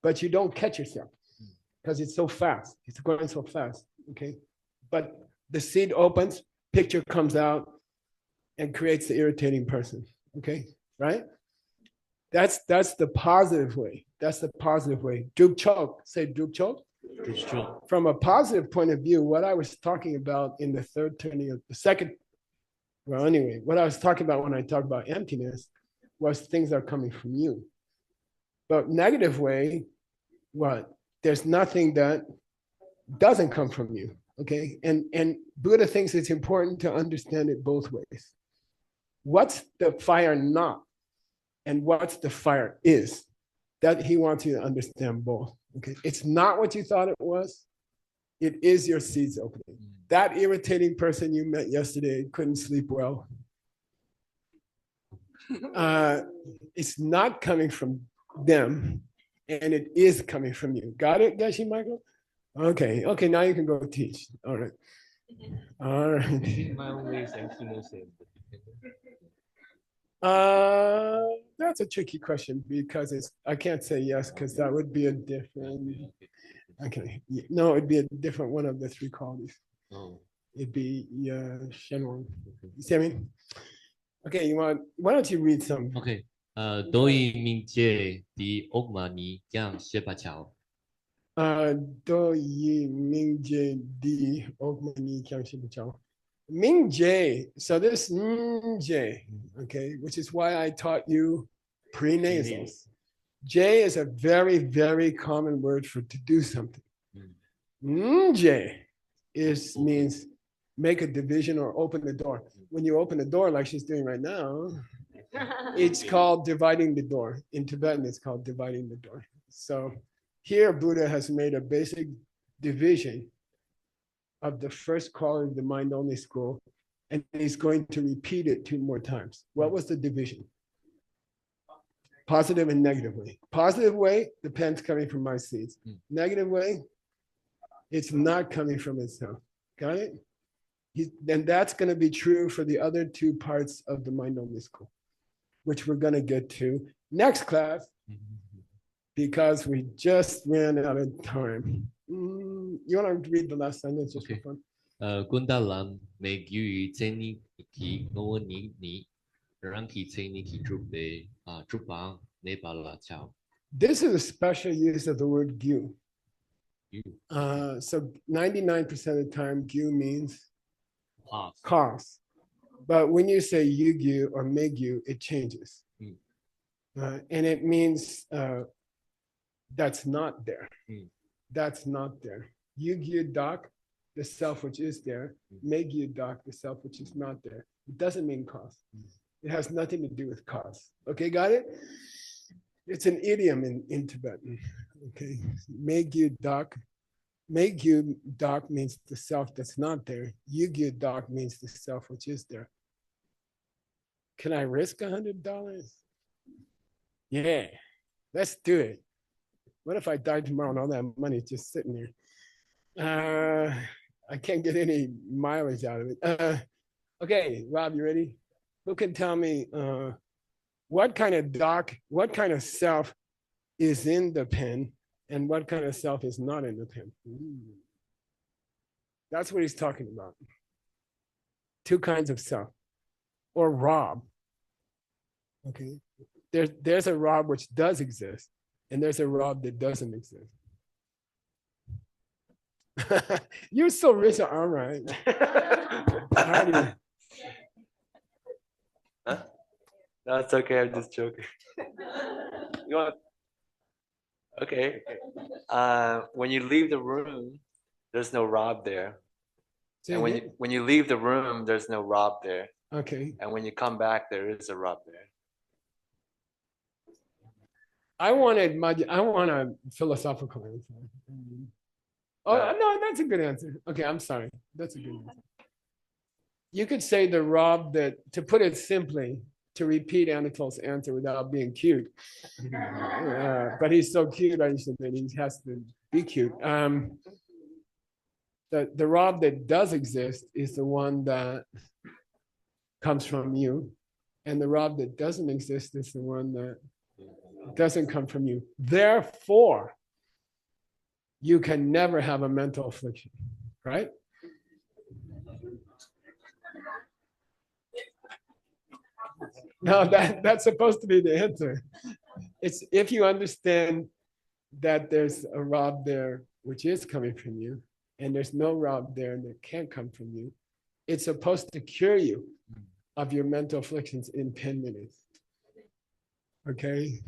but you don't catch yourself because it's so fast. It's going so fast. Okay, but the seed opens, picture comes out, and creates the irritating person. Okay, right? That's the positive way. That's the positive way. Druk chok. Say druk chok. From a positive point of view, what I was talking about in the third turning of the second, well, anyway, what I was talking about when I talk about emptiness was things are coming from you. But negative way, what? There's nothing that doesn't come from you. Okay, and Buddha thinks it's important to understand it both ways. What's the fire not, and what's the fire is? That he wants you to understand both. Okay, it's not what you thought it was. It is your seeds opening. That irritating person you met yesterday couldn't sleep well. It's not coming from them, and it is coming from you. Got it, Geshe Michael? Okay, now you can go teach. All right. That's a tricky question because I can't say yes because that would be a different. Okay, no, it'd be a different one of the three qualities. It'd be Shenwang. You see what I mean? Okay, why don't you read some? Okay. Doi Mingje di Ogmani Yang Shepachao. Do yi Mingje di Ogmani Kyang Shepachao. Mingje, so this Mingje, okay, which is why I taught you prenasals. J is a very, very common word for to do something. Mingje means make a division or open the door. When you open the door like she's doing right now, it's called dividing the door. In Tibetan, it's called dividing the door. So here Buddha has made a basic division of the first quality of the mind-only school, and he's going to repeat it 2 more times. What was the division? Positive and negative way. Positive way, the pen's coming from my seeds. Negative way, it's not coming from itself. Got it? And that's going to be true for the other 2 parts of the mind-only school, which we're going to get to next class because we just ran out of time. You want to read the last sentence just for fun? Kundalam make you Teni ki no ni ranki Teni ki trupe trupa nepala chao. This is a special use of the word gyu. So 99% of the time, gyu means cause. But when you say yugyu or megyu, it changes. And it means that's not there. That's not there. Yugyu dak, the self which is there. Megyu dak, the self which is not there. It doesn't mean cause. It has nothing to do with cause. Okay, got it? It's an idiom in Tibetan. Okay, megyu dak. Megyu dak means the self that's not there. Yugyu dak means the self which is there. Can I risk $100? Yeah, let's do it. What if I die tomorrow and all that money is just sitting there? I can't get any mileage out of it. Okay, Rob, you ready? Who can tell me what kind of self is in the pen and what kind of self is not in the pen? That's what he's talking about. Two kinds of self. Or Rob. Okay. There's a Rob which does exist, and there's a Rob that doesn't exist. You're so rich, all right. Huh? No, it's okay. I'm just joking. You want? Okay. When you leave the room, there's no Rob there. And when you leave the room, there's no Rob there. Okay. And when you come back, there is a Rob there. I want a philosophical answer. Oh, no, that's a good answer. Okay, I'm sorry. That's a good answer. You could say the Rob that, to put it simply, to repeat Anatol's answer without being cute. But he's so cute, I said that he has to be cute. The Rob that does exist is the one that comes from you. And the Rob that doesn't exist is the one that doesn't come from you. Therefore, you can never have a mental affliction, right? No, that's supposed to be the answer. It's if you understand that there's a Rob there which is coming from you, and there's no Rob there that can't come from you, it's supposed to cure you of your mental afflictions in 10 minutes. Okay?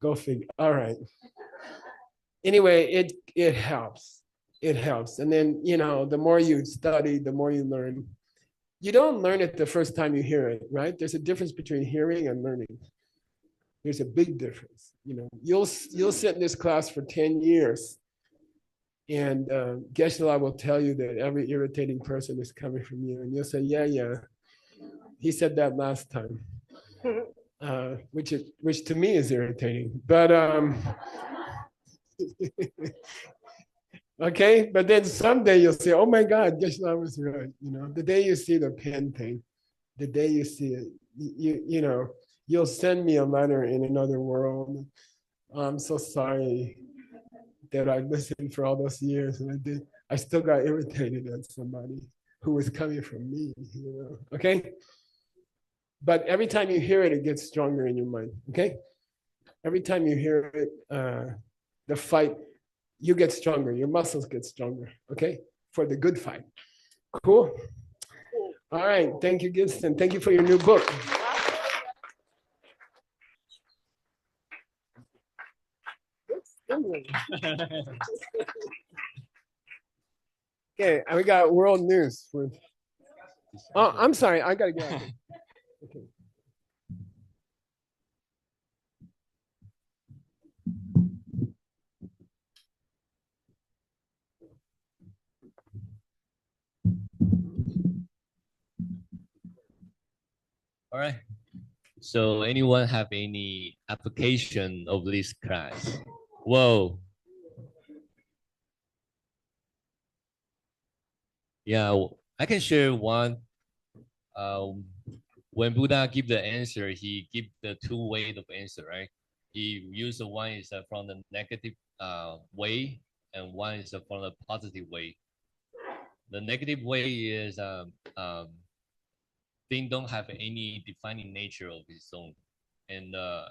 Go figure. All right. Anyway, it helps. It helps. And then, the more you study, the more you learn. You don't learn it the first time you hear it, right? There's a difference between hearing and learning. There's a big difference. You'll sit in this class for 10 years, and Geshe will tell you that every irritating person is coming from you, and you'll say, yeah. He said that last time, which to me is irritating. But okay, but then someday you'll say, oh my God, Geshe was right. The day you see the pen thing, the day you see it, you'll send me a letter in another world. I'm so sorry that I listened for all those years, and I still got irritated at somebody who was coming from me, okay? But every time you hear it, it gets stronger in your mind, okay? Every time you hear it, the fight, you get stronger, your muscles get stronger, okay? For the good fight. Cool? All right, thank you, GIBSON. Thank you for your new book. Okay, we got world news. Oh, I'm sorry, I gotta go. Okay. All right. So anyone have any application of this class? Whoa. Yeah, I can share one. When Buddha give the answer, he give the two ways of answer, right? He used the one is from the negative way, and one is from the positive way. The negative way is thing don't have any defining nature of its own, and the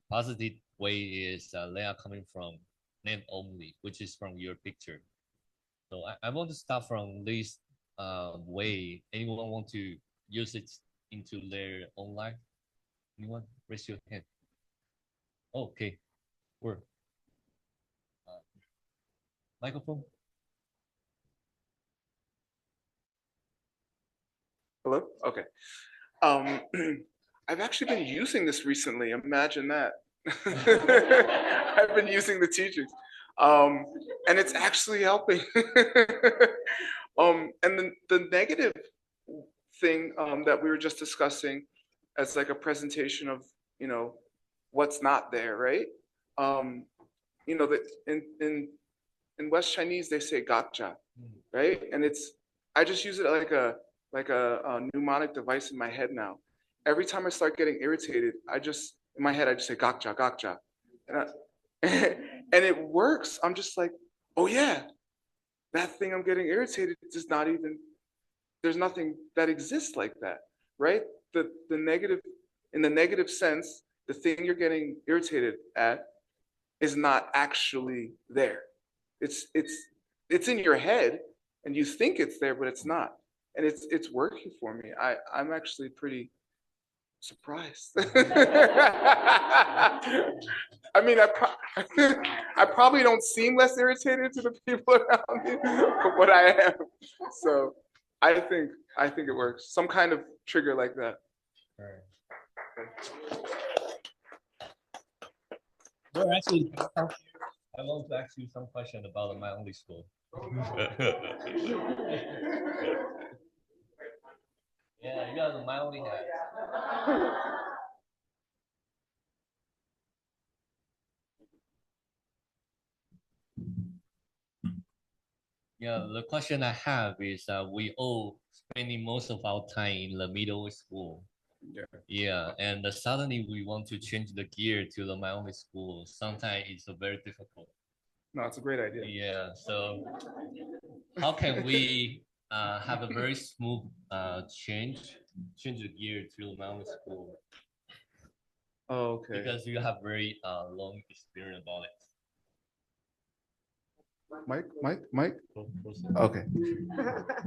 positive way is they are coming from net only, which is from your picture. So I want to start from this way. Anyone want to use it into their own life? Anyone? Raise your hand. Oh, okay. Where? Microphone. Hello? Okay. I've actually been using this recently. Imagine that. I've been using the teachings. And it's actually helping. And the negative thing that we were just discussing as like a presentation of, what's not there, right? That in in West Chinese they say gakcha, right? And I just use it like a mnemonic device in my head now. Every time I start getting irritated, in my head I just say gakcha, gakcha, and it works. I'm just like, oh yeah, that thing I'm getting irritated does not even. There's nothing that exists like that, right? The negative, in the negative sense, the thing you're getting irritated at is not actually there. It's in your head, and you think it's there, but it's not, and it's working for me. I'm actually pretty surprised. I mean, I probably don't seem less irritated to the people around me, but I am. So I think it works. Some kind of trigger like that. Well, actually, I want to ask you some question about my only school. Yeah, you got my only hat. Yeah, the question I have is we all spending most of our time in the middle school. Yeah, and suddenly we want to change the gear to the my only school. Sometimes it's very difficult. No, it's a great idea. Yeah, so how can we have a very smooth change the gear to my only school? Oh, okay. Because you have very long experience about it. Mike. Okay.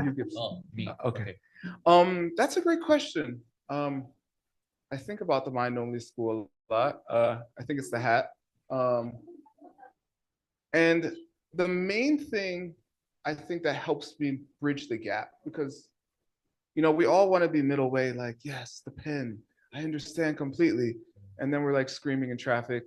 You give. Oh, me. Okay. That's a great question. I think about the mind only school a lot. I think it's the hat. And the main thing I think that helps me bridge the gap, because we all want to be middle way, like, yes, the pen, I understand completely. And then we're like screaming in traffic.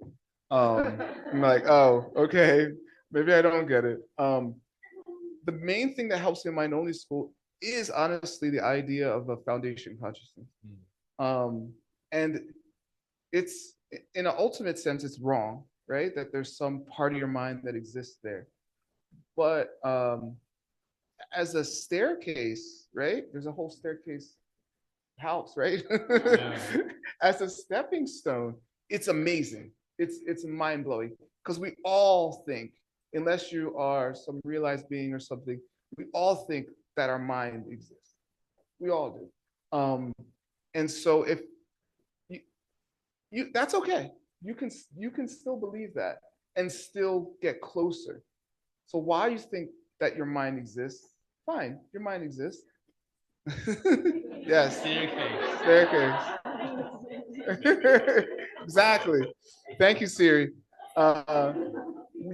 I'm like, oh, okay, maybe I don't get it. The main thing that helps me in mind only school is honestly the idea of a foundation consciousness. And it's, in an ultimate sense, it's wrong, right? That there's some part of your mind that exists there. But as a staircase, right? There's a whole staircase house, right? Yeah. As a stepping stone, it's amazing. It's mind-blowing, because we all think, unless you are some realized being or something, we all think that our mind exists. We all do. And so if you that's okay. You can still believe that and still get closer. So why you think that your mind exists? Fine, your mind exists. Yes. Staircase. Exactly. Thank you, Siri.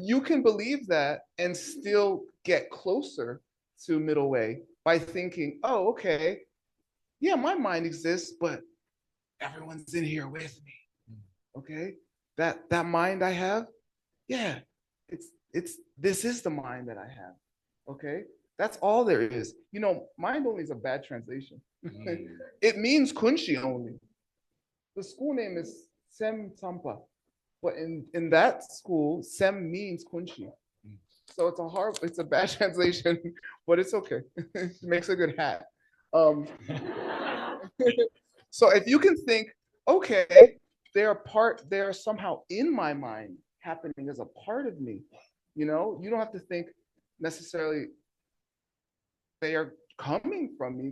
You can believe that and still get closer to middle way by thinking, oh, okay, yeah, my mind exists, but everyone's in here with me. Okay, that mind I have, yeah, this is the mind that I have. Okay, that's all there is. Mind only is a bad translation. It means kunshi only. The school name is Sem Tampa, but in that school, Sem means kunshi. So it's a bad translation, but it's okay. It makes a good hat. So if you can think, okay, they are somehow in my mind, happening as a part of me. You don't have to think necessarily they are coming from me.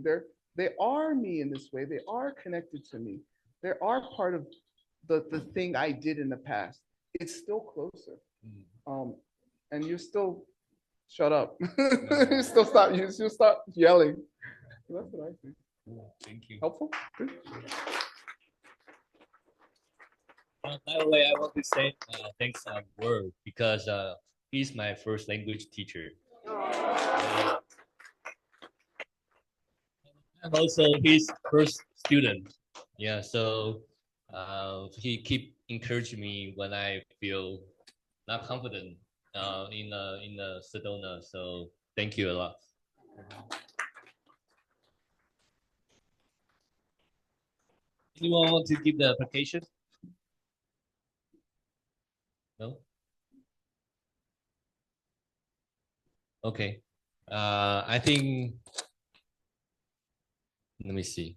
They are me in this way. They are connected to me. They are part of the thing I did in the past. It's still closer. And you still shut up. You still stop yelling. That's what I think. Thank you. Helpful? Good. By the way, I want to say thanks word, because he's my first language teacher. And also his first student. Yeah, so he keep encouraging me when I feel not confident in the Sedona. So thank you a lot. Anyone want to give the application? No? Okay. I think, let me see.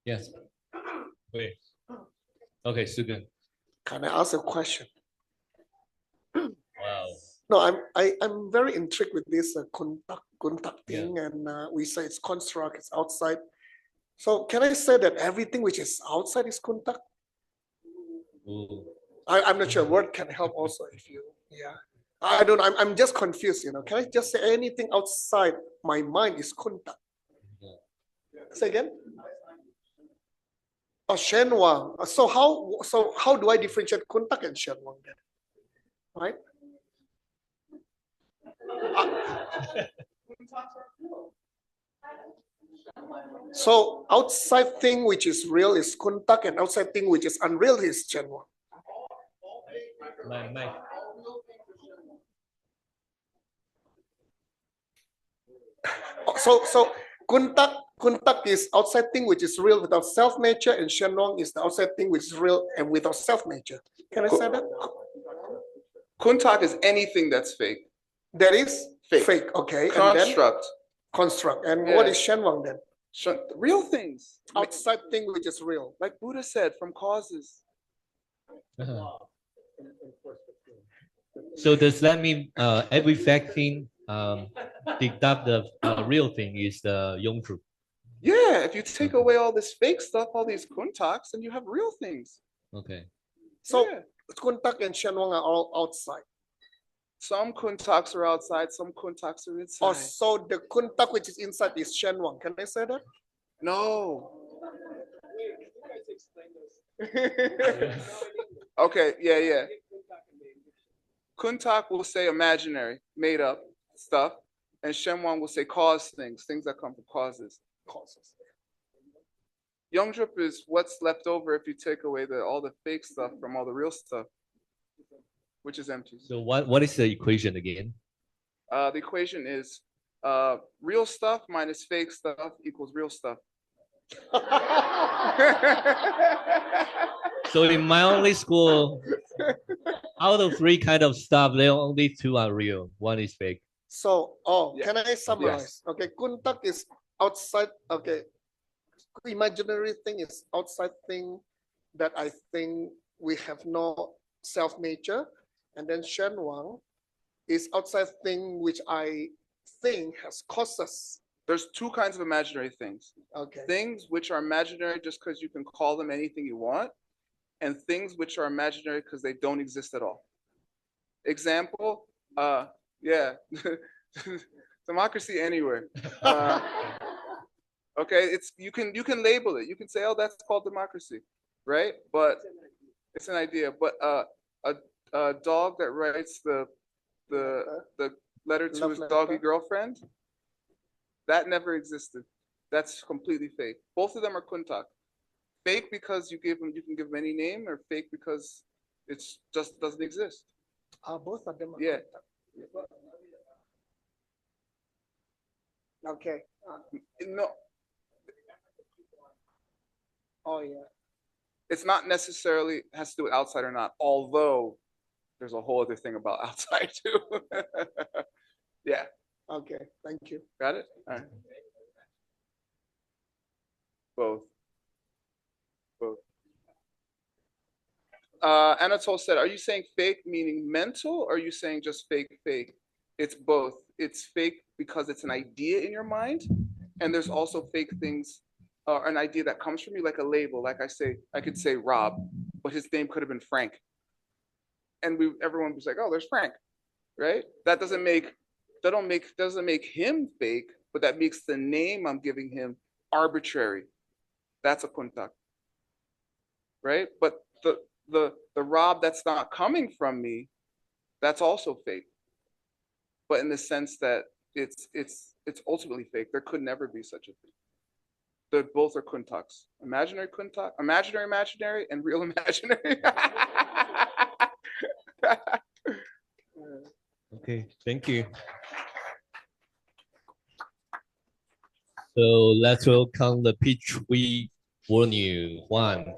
Yes. Wait. Okay, Sugan. Can I ask a question? Wow. No, I'm very intrigued with this contact thing, and we say it's construct, it's outside. So can I say that everything which is outside is contact? I'm not sure. Word can help also if you, yeah. I don't. I'm just confused. Can I just say anything outside my mind is contact? Say again. Oh, Shenwang. So how do I differentiate contact and Shenwang then? Right. So outside thing which is real is contact, and outside thing which is unreal is Shenwang. So contact is outside thing which is real without self nature, and Shenwang is the outside thing which is real and without self nature. Can I say that? Kuntak is anything that's fake. That is fake. Okay. Construct. Construct. And what is Shenwang then? Real things. Outside thing which is real. Like Buddha said, from causes. So does that mean every fake thing deduct the real thing is the Yongzhu? Yeah, if you take away all this fake stuff, all these kuntaks, and you have real things. Okay. So kuntak and Shenwang are all outside. Some kuntaks are outside, some kuntaks are inside. Oh, so the kuntak which is inside is Shenwang. Can I say that? No. Okay, yeah. Kuntak will say imaginary, made up stuff, and Shenwang will say cause things that come from causes. Yongdrup is what's left over if you take away all the fake stuff from all the real stuff, which is empty. So what is the equation again? The equation is real stuff minus fake stuff equals real stuff. So in my only school, out of 3 kind of stuff, there are only 2 are real. 1 is fake. So, can I summarize? Yes. Okay, kuntak is outside. Okay, imaginary thing is outside thing that I think we have no self nature, and then Shenwang is outside thing which I think has causes. There's 2 kinds of imaginary things. Okay. Things which are imaginary just because you can call them anything you want, and things which are imaginary because they don't exist at all. Example, democracy anywhere. Okay, you can label it. You can say, oh, that's called democracy, right? But it's an idea. But a dog that writes the letter to his doggy girlfriend, that never existed. That's completely fake. Both of them are kuntak. Fake because you can give them any name, or fake because it just doesn't exist. Both of them are kuntak. Okay. No. Oh yeah. It's not necessarily has to do with outside or not, although there's a whole other thing about outside too. Yeah. Okay, thank you. Got it? All right. Both. Anatole said, are you saying fake meaning mental, or are you saying just fake? It's both. It's fake because it's an idea in your mind, and there's also fake things, an idea that comes from you, like a label. Like I could say Rob, but his name could have been Frank. And everyone was like, oh, there's Frank, right? That doesn't make him fake, but that makes the name I'm giving him arbitrary. That's a kuntak, right? But the Rob that's not coming from me, that's also fake. But in the sense that it's ultimately fake. There could never be such a thing. Both are kuntaks. Imaginary kuntak, imaginary, and real imaginary. Okay, thank you. So let's welcome the PTWN Juan.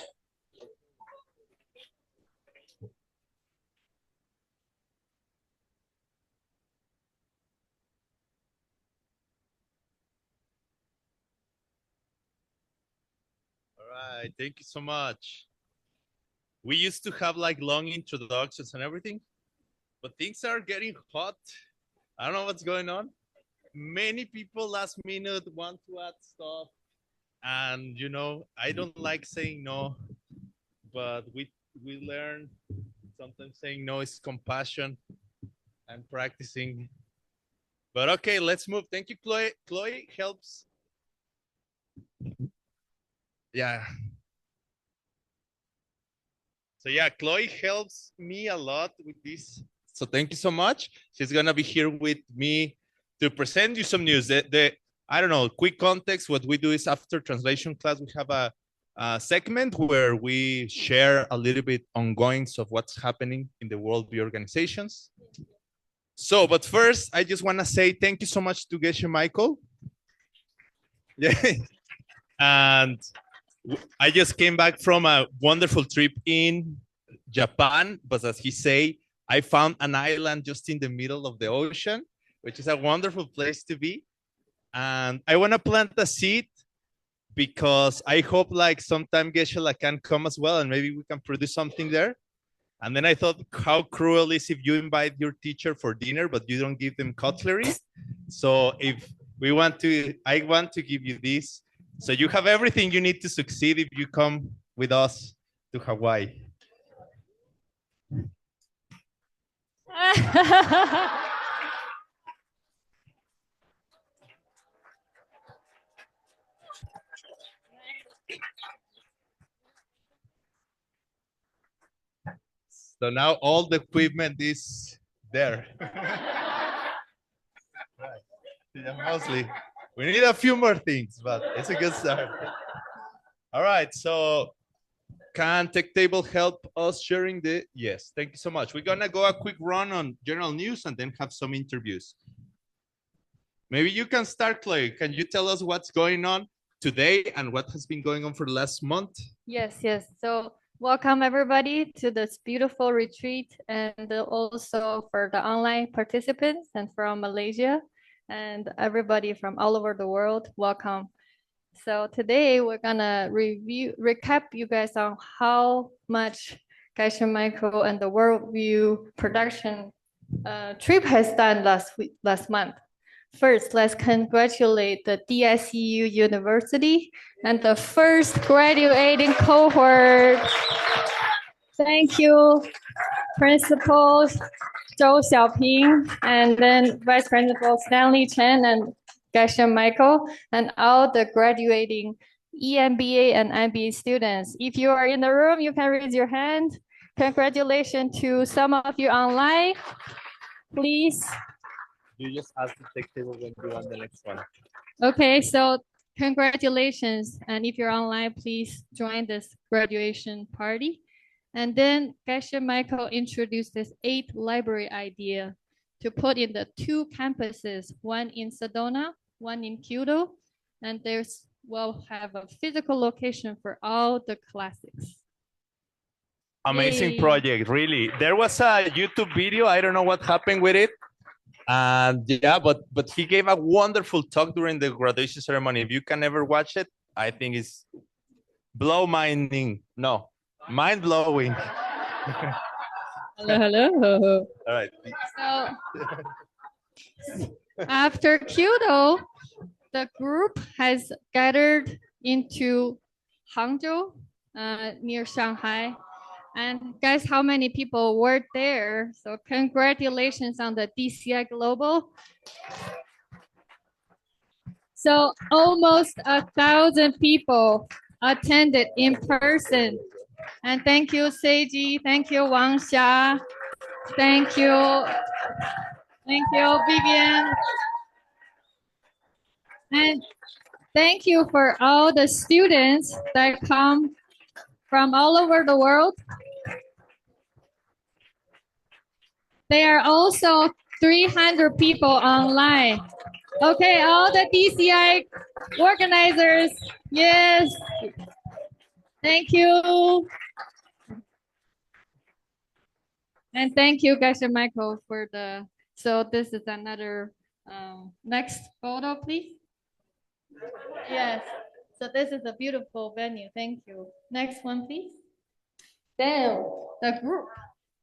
right, thank you so much. We used to have like long introductions and everything, but things are getting hot. I don't know what's going on. Many people last minute want to add stuff. And you know, I don't like saying no, but we learn sometimes saying no is compassion and practicing. But okay, let's move. Thank you, Chloe. Chloe helps. Yeah. So yeah, Chloe helps me a lot with this. So thank you so much. She's gonna be here with me to present you some news. I don't know, quick context. What we do is after translation class, we have a segment where we share a little bit ongoings of what's happening in the World View organizations. So, but first, I just want to say thank you so much to Geshe Michael. Yeah. And I just came back from a wonderful trip in Japan, but as he say, I found an island just in the middle of the ocean, which is a wonderful place to be. And I want to plant a seed because I hope like sometime Geshe can come as well and maybe we can produce something there. And then I thought, how cruel is if you invite your teacher for dinner, but you don't give them cutlery. So if we want to, I want to give you this. So you have everything you need to succeed if you come with us to Hawaii. So now all the equipment is there. Right. Yeah, mostly. We need a few more things, but it's a good start. All right, so can Tech Table help us sharing the, yes, thank you so much. We're gonna go a quick run on general news and then have some interviews. Maybe you can start, Chloe. Can you tell us what's going on today and what has been going on for the last month? Yes. So welcome everybody to this beautiful retreat and also for the online participants and from Malaysia and everybody from all over the world, welcome. So today we're gonna recap you guys on how much Geshe Michael and the Worldview production trip has done last month. First, let's congratulate the DSCU University and the first graduating cohort. Thank you, Principal Zhou Xiaoping, and then Vice Principal Stanley Chen and Geshe Michael, and all the graduating EMBA and MBA students. If you are in the room, you can raise your hand. Congratulations to some of you online. Please. You just ask to take table when you want the next one. Okay, so congratulations. And if you're online, please join this graduation party. And then Geshe Michael introduced this 8 library idea to put in the 2 campuses, one in Sedona, one in Kyoto, and we'll have a physical location for all the classics. Amazing Yay. project, really. There was a YouTube video. I don't know what happened with it. And yeah, but he gave a wonderful talk during the graduation ceremony. If you can ever watch it, I think it's mind-blowing. Hello. All right. So after Kyoto, the group has gathered into Hangzhou, near Shanghai. And guess how many people were there? So congratulations on the DCI Global. So almost 1,000 people attended in person. And thank you, Seiji. Thank you, Wang Xia. Thank you. Thank you, Vivian. And thank you for all the students that come from all over the world. There are also 300 people online. Okay, all the DCI organizers, yes. Thank you. And thank you, Geshe Michael, for the, so this is another, next photo, please. Yes, So this is a beautiful venue. Thank you. Next one, please. Then the group,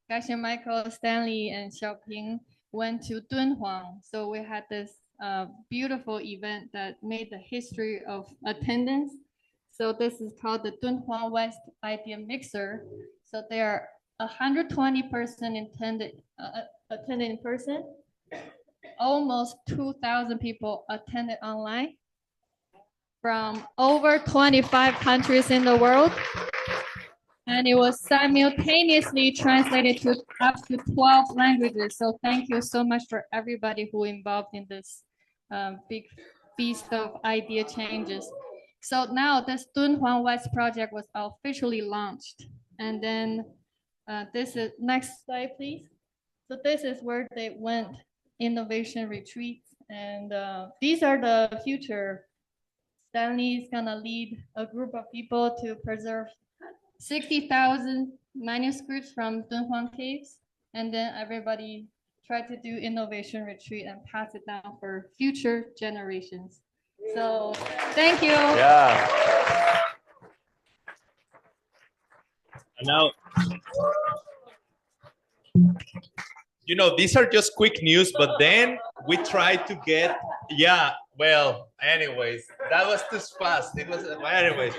Geshe Michael, Stanley, and Xiaoping went to Dunhuang. So we had this beautiful event that made the history of attendance. So this is called the Dunhuang West Idea Mixer. So there are 120 person attended in person. Almost 2,000 people attended online from over 25 countries in the world. And it was simultaneously translated to up to 12 languages. So thank you so much for everybody who involved in this big feast of idea changes. So now this Dunhuang West project was officially launched. And then this is, next slide, please. So this is where they went, innovation retreats. And these are the future. Stanley is gonna lead a group of people to preserve 60,000 manuscripts from Dunhuang caves, and then everybody try to do innovation retreat and pass it down for future generations. So thank you. Yeah. And now, you know, these are just quick news, but then we try to get, yeah, well, anyways, that was too fast. It was, anyways,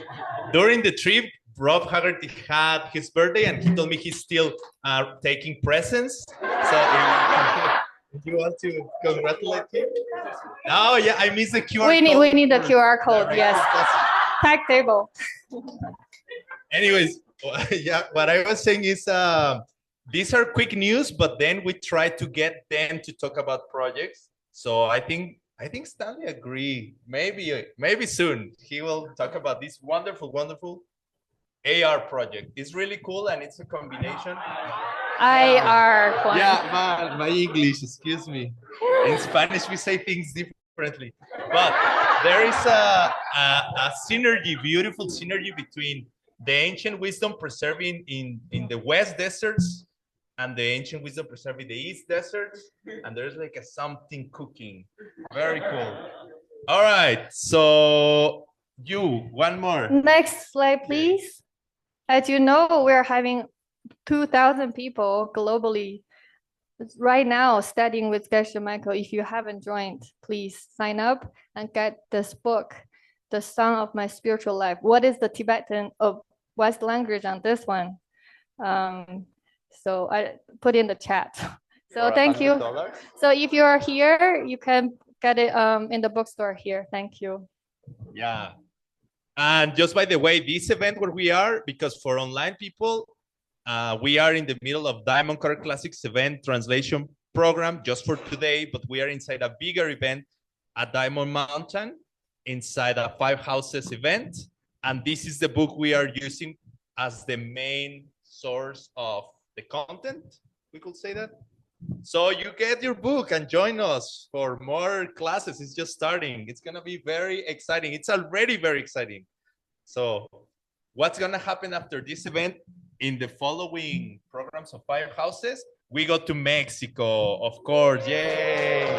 during the trip, Rob Haggerty had his birthday, and he told me he's still taking presents. So if you want to congratulate him? Oh, yeah, I missed the QR code. We need the QR code, yes. Tag table. Anyways, yeah, what I was saying is these are quick news, but then we try to get them to talk about projects. So I think Stanley agree. Maybe soon he will talk about this wonderful AR project. It's really cool, and it's a combination. IR. Yeah, my English, excuse me. In Spanish, we say things differently. But there is a synergy, beautiful synergy between the ancient wisdom preserving in the West deserts and the ancient wisdom preserving the East deserts. And there's like a something cooking. Very cool. All right, so one more. Next slide, please. As you know, we're having 2,000 people globally right now studying with Geshe Michael. If you haven't joined, please sign up and get this book, The Song of My Spiritual Life. What is the Tibetan of West language on this one? So I put in the chat. So thank you. So if you are here, you can get it in the bookstore here. Thank you. Yeah. And just by the way, this event where we are, because for online people, we are in the middle of Diamond Card Classics event translation program just for today, but we are inside a bigger event at Diamond Mountain, inside a 5 houses event. And this is the book we are using as the main source of the content, we could say that. So you get your book and join us for more classes. It's just starting. It's going to be very exciting. It's already very exciting. So what's going to happen after this event? In the following programs of 5 houses, we go to Mexico, of course. Yay.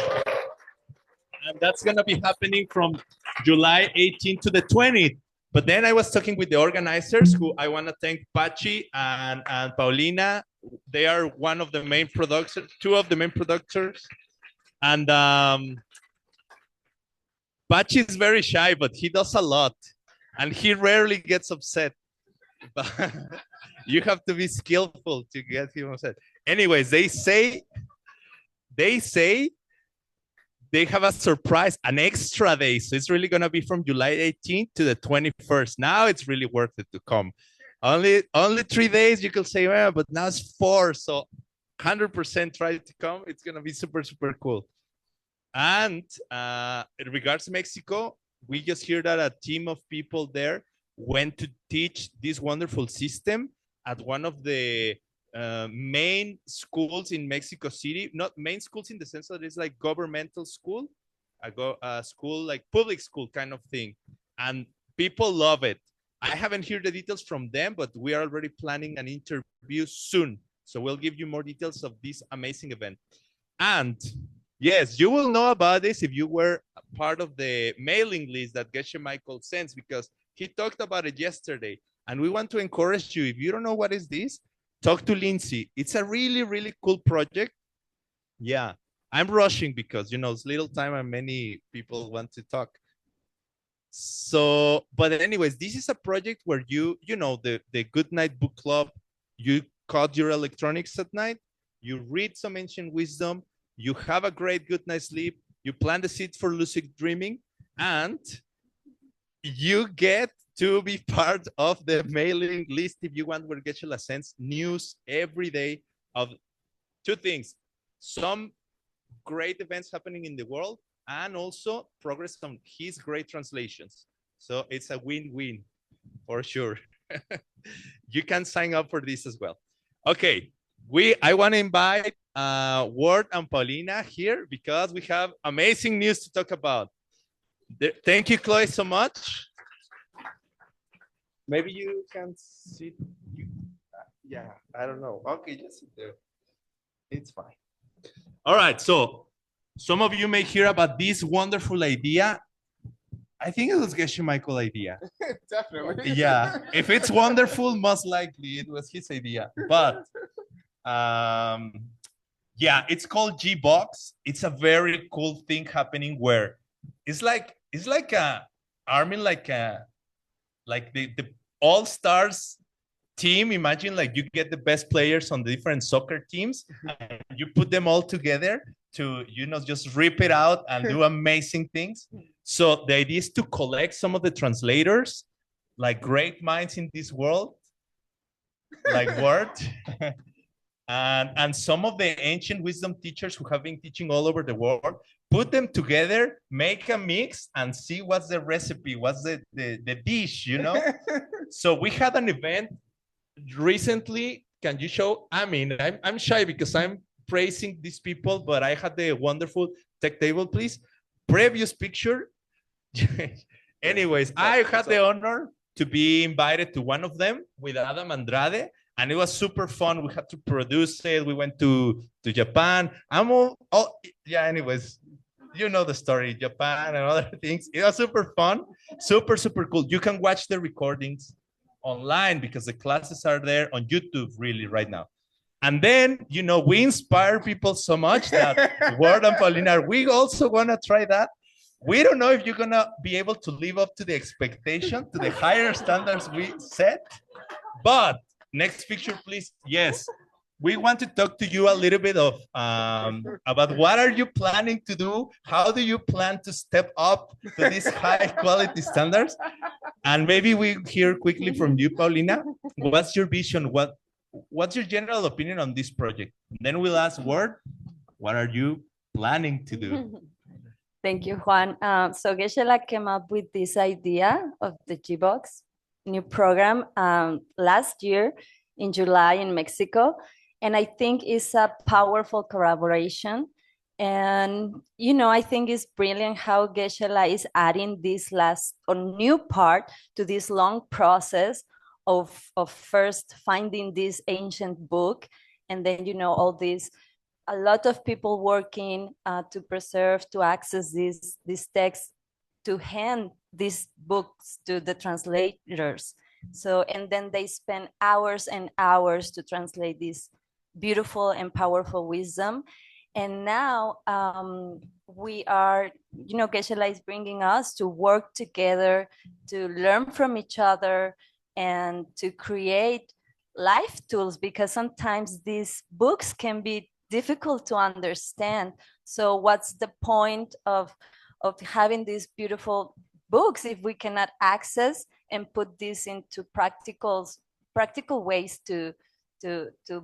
And that's going to be happening from July 18th to the 20th. But then I was talking with the organizers, who I want to thank Pachi and Paulina. They are one of the main producers, 2 of the main producers. And Pachi is very shy, but he does a lot. And he rarely gets upset. But you have to be skillful to get him upset. Anyways, they say they have a surprise, an extra day. So it's really going to be from July 18th to the 21st. Now it's really worth it to come. Only 3 days, you could say, well, but now it's 4. So 100% try to come. It's going to be super, super cool. And in regards to Mexico, we just hear that a team of people there went to teach this wonderful system at one of the main schools in Mexico City. Not main schools in the sense that it's like governmental school, a school like public school kind of thing. And people love it. I haven't heard the details from them, but we are already planning an interview soon. So we'll give you more details of this amazing event. And Yes, you will know about this if you were part of the mailing list that Geshe Michael sends, because he talked about it yesterday. And we want to encourage you, if you don't know what is this, talk to Lindsay. It's a really, really cool project. Yeah, I'm rushing because, you know, it's little time and many people want to talk. So, but anyways, this is a project where you know, the Good Night Book Club, you cut your electronics at night, you read some ancient wisdom, you have a great good night's sleep, you plant the seed for lucid dreaming, and you get to be part of the mailing list if you want, where Geshe sends news every day of two things: some great events happening in the world, and also progress on his great translations. So it's a win-win for sure. You can sign up for this as well. Okay, I want to invite Ward and Paulina here because we have amazing news to talk about. Thank you, Chloe, so much. Maybe you can sit. Yeah, I don't know. Okay, just sit there. It's fine. All right, so some of you may hear about this wonderful idea. I think it was Geshe Michael's idea. Definitely. Yeah, if it's wonderful, most likely it was his idea. But yeah, it's called G-Box. It's a very cool thing happening where it's like a arming like the all-stars team. Imagine like you get the best players on the different soccer teams and you put them all together to, you know, just rip it out and do amazing things. So the idea is to collect some of the translators, like great minds in this world, like Word, and some of the ancient wisdom teachers who have been teaching all over the world, put them together, make a mix, and see what's the recipe, what's the dish, you know? So we had an event recently. Can you show? I mean, I'm shy because I'm praising these people, but I had the wonderful tech table, please. Previous picture. Anyways, I had the honor to be invited to one of them with Adam Andrade, and it was super fun. We had to produce it. We went to Japan. Yeah, anyways, you know the story, Japan and other things. It was super fun, super cool. You can watch the recordings online because the classes are there on YouTube really right now. And then, you know, we inspire people so much that Ward and Paulina, we also want to try that. We don't know if you're going to be able to live up to the expectation, to the higher standards we set. But next picture, please. Yes. We want to talk to you a little bit of about what are you planning to do? How do you plan to step up to these high quality standards? And maybe we hear quickly from you, Paulina. What's your vision? What's your general opinion on this project? Then we'll ask Ward, what are you planning to do? Thank you, Juan. So Geshe came up with this idea of the G-Box new program last year in July in Mexico. And I think it's a powerful collaboration. And, you know, I think it's brilliant how Geshe is adding this new part to this long process of first finding this ancient book. And then, you know, all these, a lot of people working to preserve, to access these texts, to hand these books to the translators. So, and then they spend hours and hours to translate this beautiful and powerful wisdom. And now we are, you know, Geshe is bringing us to work together, to learn from each other, and to create life tools, because sometimes these books can be difficult to understand. So what's the point of having these beautiful books if we cannot access and put this into practical ways to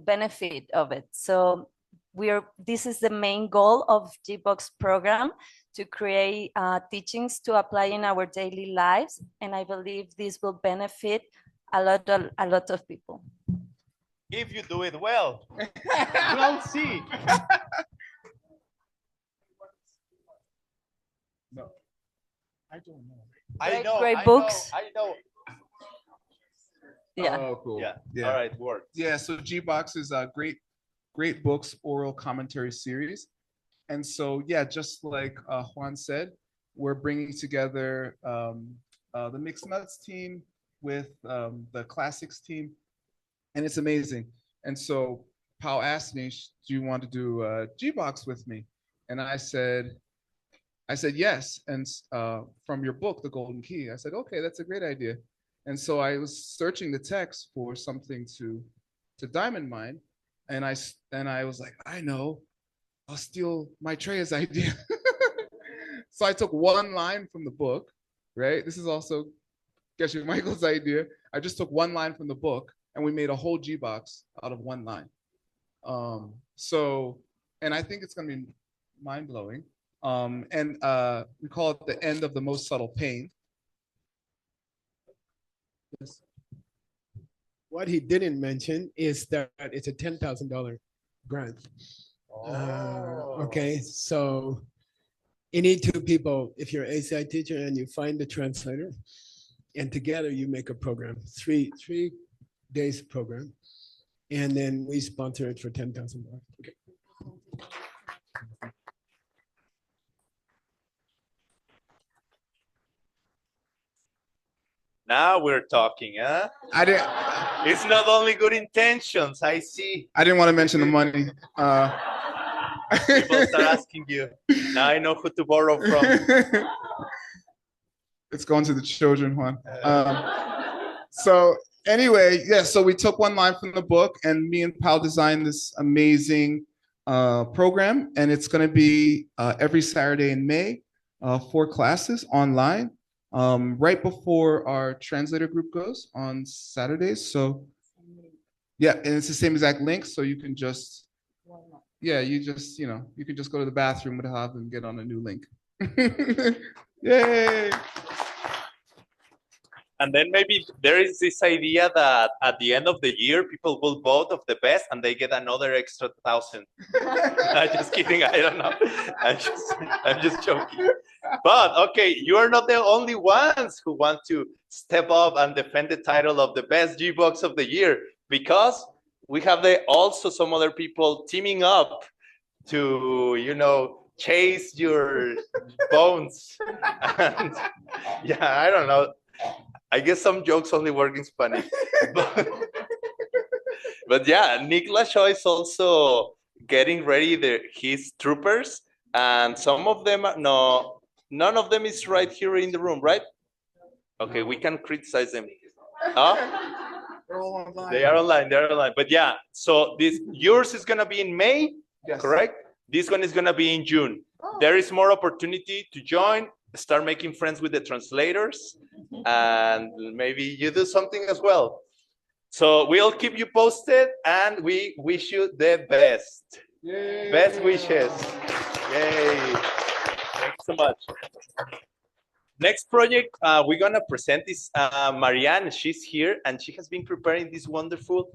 benefit of it? So this is the main goal of G-Box program, to create teachings to apply in our daily lives. And I believe this will benefit a lot of people. If you do it well, we'll see. No, I don't know. I know. Great books. I know. Yeah. Oh, cool. Yeah. All right, Word. Yeah, so G-Box is a great books oral commentary series. And so, yeah, just like Juan said, we're bringing together the mixed nuts team with the classics team, and it's amazing. And so Pao asked me, do you want to do G-Box with me? And I said yes. And from your book, The Golden Key, I said, okay, that's a great idea. And so I was searching the text for something to diamond mine, and I was like, I know, I'll steal Maitreya's idea. So I took one line from the book, right? This is also Geshe Michael's idea. I just took one line from the book, and we made a whole G-Box out of one line. And I think it's gonna be mind-blowing. And we call it the end of the most subtle pain. Yes. What he didn't mention is that it's a $10,000 grant. Okay, so you need two people. If you're an ACI teacher and you find the translator, and together you make a program, three days program, and then we sponsor it for $10,000. Okay. Now we're talking, huh? I didn't. It's not only good intentions. I see. I didn't want to mention the money. People start asking you. Now I know who to borrow from. It's going to the children, Juan. So anyway, yeah. So we took one line from the book, and me and Pal designed this amazing program, and it's going to be every Saturday in May, 4 classes online. Right before our translator group goes on Saturdays. So yeah, and it's the same exact link. So you can just, yeah, you can just go to the bathroom with Hav and get on a new link. Yay. And then maybe there is this idea that at the end of the year, people will vote of the best and they get another extra 1,000. I'm just kidding. I don't know. I'm just joking. But okay, you are not the only ones who want to step up and defend the title of the best G-Box of the year, because we have also some other people teaming up to, chase your bones. And yeah, I don't know. I guess some jokes only work in Spanish. But yeah, Nicolas Shaw is also getting ready his troopers, and some of them, none of them is right here in the room, right? Okay, we can criticize them. Huh? They're all online. They are online. But yeah, so yours is gonna be in May, yes. Correct? This one is gonna be in June. There is more opportunity to join, start making friends with the translators, and maybe you do something as well. So we'll keep you posted, and we wish you the best. Yay. Best wishes. Yay. Thanks so much. Next project we're gonna present is Marianne. She's here, and she has been preparing this wonderful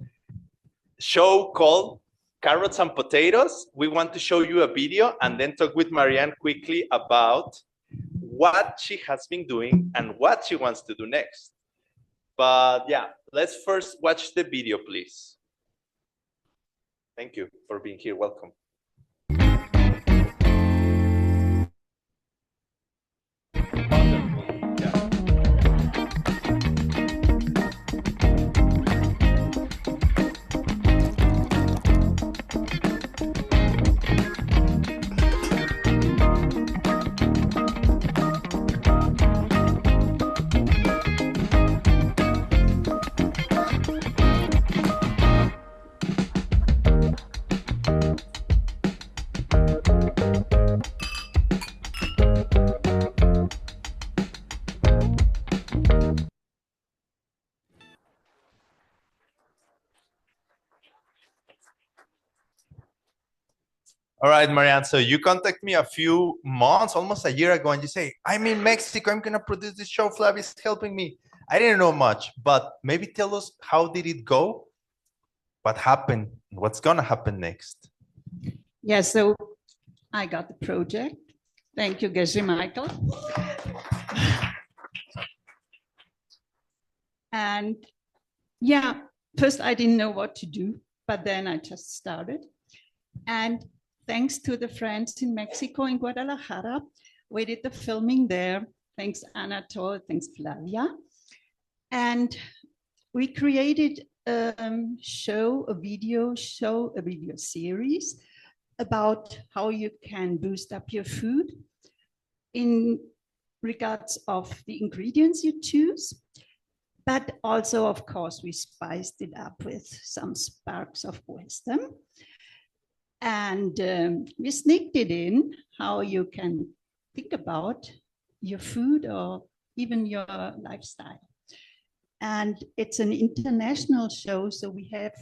show called Carrots and Potatoes. We want to show you a video and then talk with Marianne quickly about what she has been doing and what she wants to do next. But yeah, let's first watch the video, please. Thank you for being here. Welcome. All right, Marianne, so you contacted me a few months, almost a year ago, and you say, I'm in Mexico, I'm gonna produce this show, Flavi's helping me. I didn't know much, but maybe tell us, how did it go? What happened? What's gonna happen next? Yeah, so I got the project. Thank you, Geshe Michael. And yeah, first I didn't know what to do, but then I just started. And thanks to the friends in Mexico, in Guadalajara. We did the filming there. Thanks, Anatole. Thanks, Flavia. And we created a video series about how you can boost up your food in regards of the ingredients you choose. But also, of course, we spiced it up with some sparks of wisdom. And we sneaked it in how you can think about your food or even your lifestyle. And it's an international show, so we have,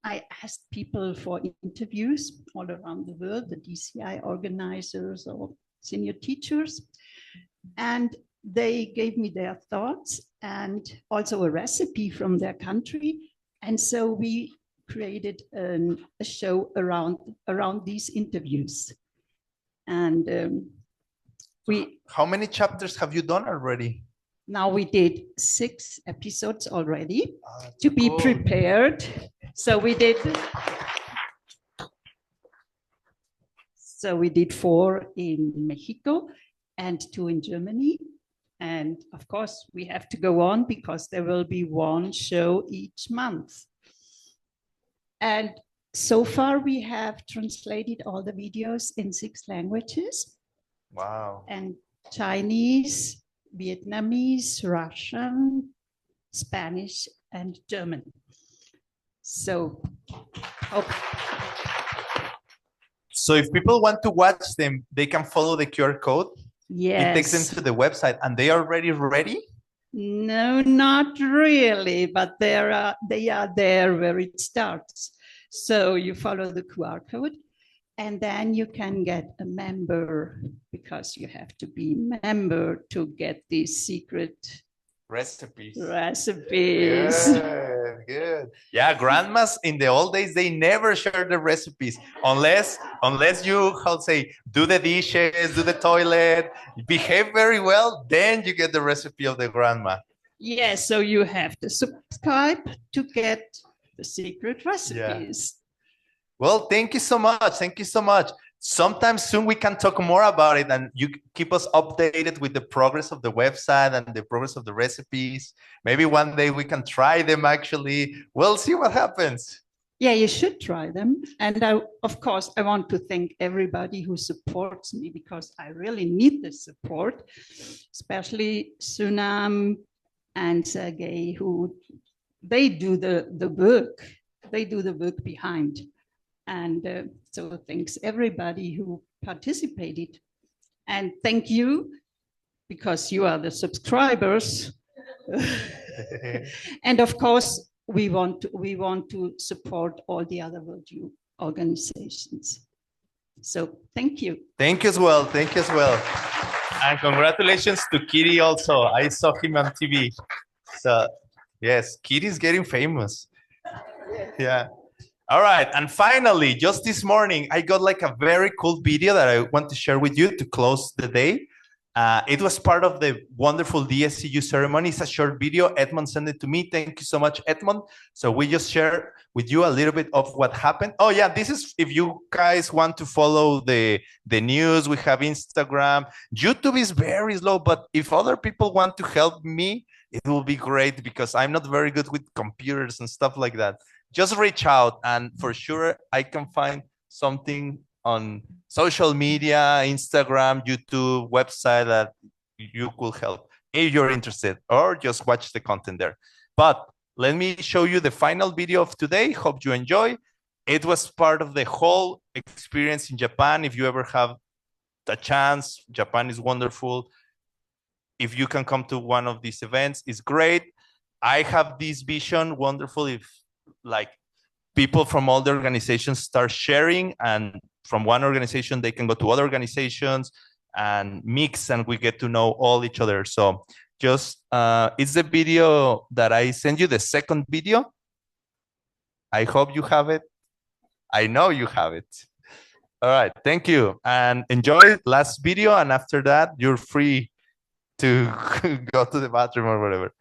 I asked people for interviews all around the world, the DCI organizers or senior teachers, and they gave me their thoughts and also a recipe from their country. And so we created a show around these interviews. And How many chapters have you done already? Now we did 6 episodes already to be prepared. So we did 4 in Mexico and 2 in Germany. And of course, we have to go on because there will be 1 show each month. And so far, we have translated all the videos in 6 languages. Wow. And Chinese, Vietnamese, Russian, Spanish, and German. So, So if people want to watch them, they can follow the QR code. Yes. It takes them to the website, and they are already ready? No, not really, but they are there where it starts. So you follow the QR code, and then you can get a member because you have to be member to get these secret recipes. Good, good. Yeah, grandmas in the old days, they never share the recipes unless you, how to say, do the dishes, do the toilet, behave very well, then you get the recipe of the grandma. Yes, so you have to subscribe to get the secret recipes. Yeah. Well, thank you so much. Thank you so much. Sometime soon we can talk more about it, and you keep us updated with the progress of the website and the progress of the recipes. Maybe one day we can try them actually. We'll see what happens. Yeah, you should try them. And of course, I want to thank everybody who supports me because I really need the support, especially Sunam and Sergey, who they do the work. They do the work behind. And so thanks everybody who participated. And thank you, because you are the subscribers. And of course, we want to support all the other World Youth organizations. So thank you. Thank you as well. Thank you as well. And congratulations to Kitty also. I saw him on TV. So yes, Kitty's getting famous. Yeah. All right. And finally, just this morning, I got like a very cool video that I want to share with you to close the day. It was part of the wonderful DSCU ceremony. It's a short video. Edmond sent it to me. Thank you so much, Edmond. So we just share with you a little bit of what happened. Oh yeah, this is if you guys want to follow the news. We have Instagram. YouTube is very slow, but if other people want to help me, it will be great because I'm not very good with computers and stuff like that. Just reach out, and for sure I can find something on social media, Instagram, YouTube, website that you could help if you're interested, or just watch the content there. But let me show you the final video of today. Hope you enjoy. It was part of the whole experience in Japan. If you ever have a chance, Japan is wonderful. If you can come to one of these events, it's great. I have this vision, wonderful, if like people from all the organizations start sharing, and from one organization they can go to other organizations and mix, and we get to know all each other. So just it's the video that I sent you, the second video. I hope you have it. I know you have it. All right, thank you, and enjoy last video, and after that you're free to go to the bathroom or whatever.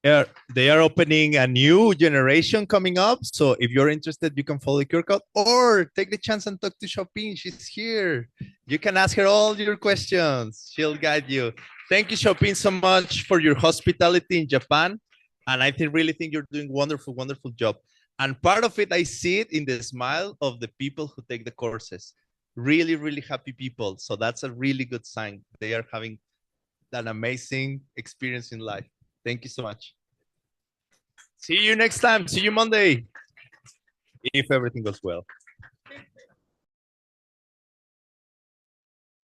They are opening a new generation coming up. So if you're interested, you can follow the QR code or take the chance and talk to Chopin. She's here. You can ask her all your questions. She'll guide you. Thank you, Chopin, so much for your hospitality in Japan. And I really think you're doing wonderful, wonderful job. And part of it, I see it in the smile of the people who take the courses. Really, really happy people. So that's a really good sign. They are having an amazing experience in life. Thank you so much. See you next time. See you Monday. If everything goes well.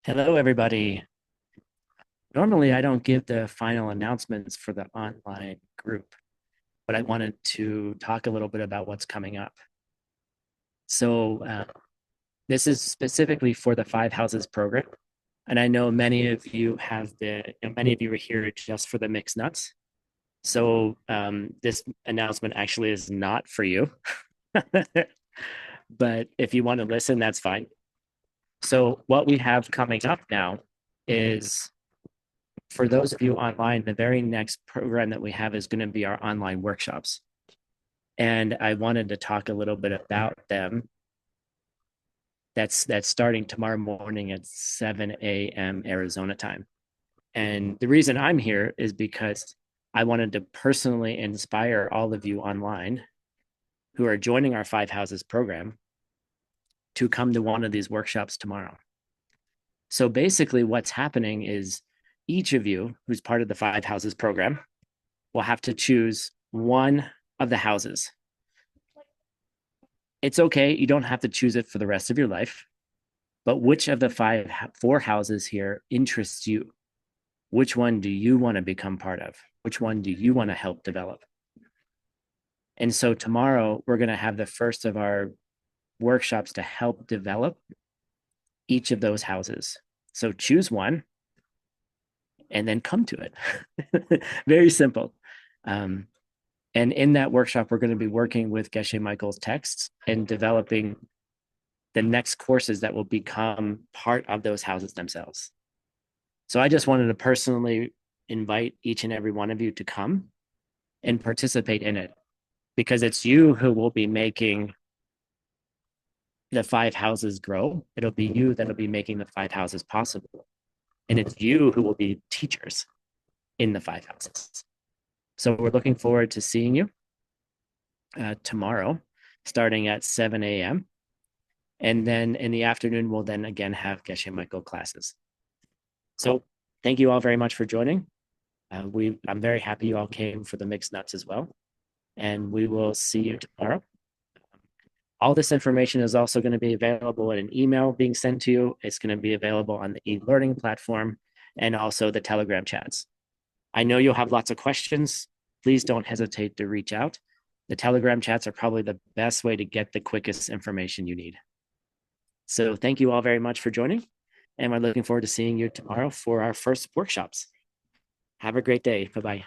Hello, everybody. Normally, I don't give the final announcements for the online group, but I wanted to talk a little bit about what's coming up. So this is specifically for the 5 Houses program. And I know many of you many of you are here just for the mixed nuts. So this announcement actually is not for you, but if you want to listen, that's fine. So what we have coming up now is, for those of you online, the very next program that we have is going to be our online workshops. And I wanted to talk a little bit about them. That's starting tomorrow morning at 7 a.m. Arizona time. And the reason I'm here is because I wanted to personally inspire all of you online who are joining our 5 Houses program to come to one of these workshops tomorrow. So basically what's happening is each of you who's part of the 5 Houses program will have to choose one of the houses. It's okay, you don't have to choose it for the rest of your life, but which of the 4 houses here interests you? Which one do you want to become part of? Which one do you want to help develop? And so tomorrow we're going to have the first of our workshops to help develop each of those houses. So choose one and then come to it. Very simple. And in that workshop, we're going to be working with Geshe Michael's texts and developing the next courses that will become part of those houses themselves. So I just wanted to personally invite each and every one of you to come and participate in it, because it's you who will be making the 5 houses grow. It'll be you that'll be making the 5 houses possible. And it's you who will be teachers in the 5 houses. So we're looking forward to seeing you tomorrow, starting at 7 a.m. And then in the afternoon, we'll then again have Geshe Michael classes. So thank you all very much for joining. I'm very happy you all came for the mixed nuts as well. And we will see you tomorrow. All this information is also going to be available in an email being sent to you. It's going to be available on the e-learning platform and also the Telegram chats. I know you'll have lots of questions. Please don't hesitate to reach out. The Telegram chats are probably the best way to get the quickest information you need. So thank you all very much for joining. And we're looking forward to seeing you tomorrow for our first workshops. Have a great day. Bye-bye.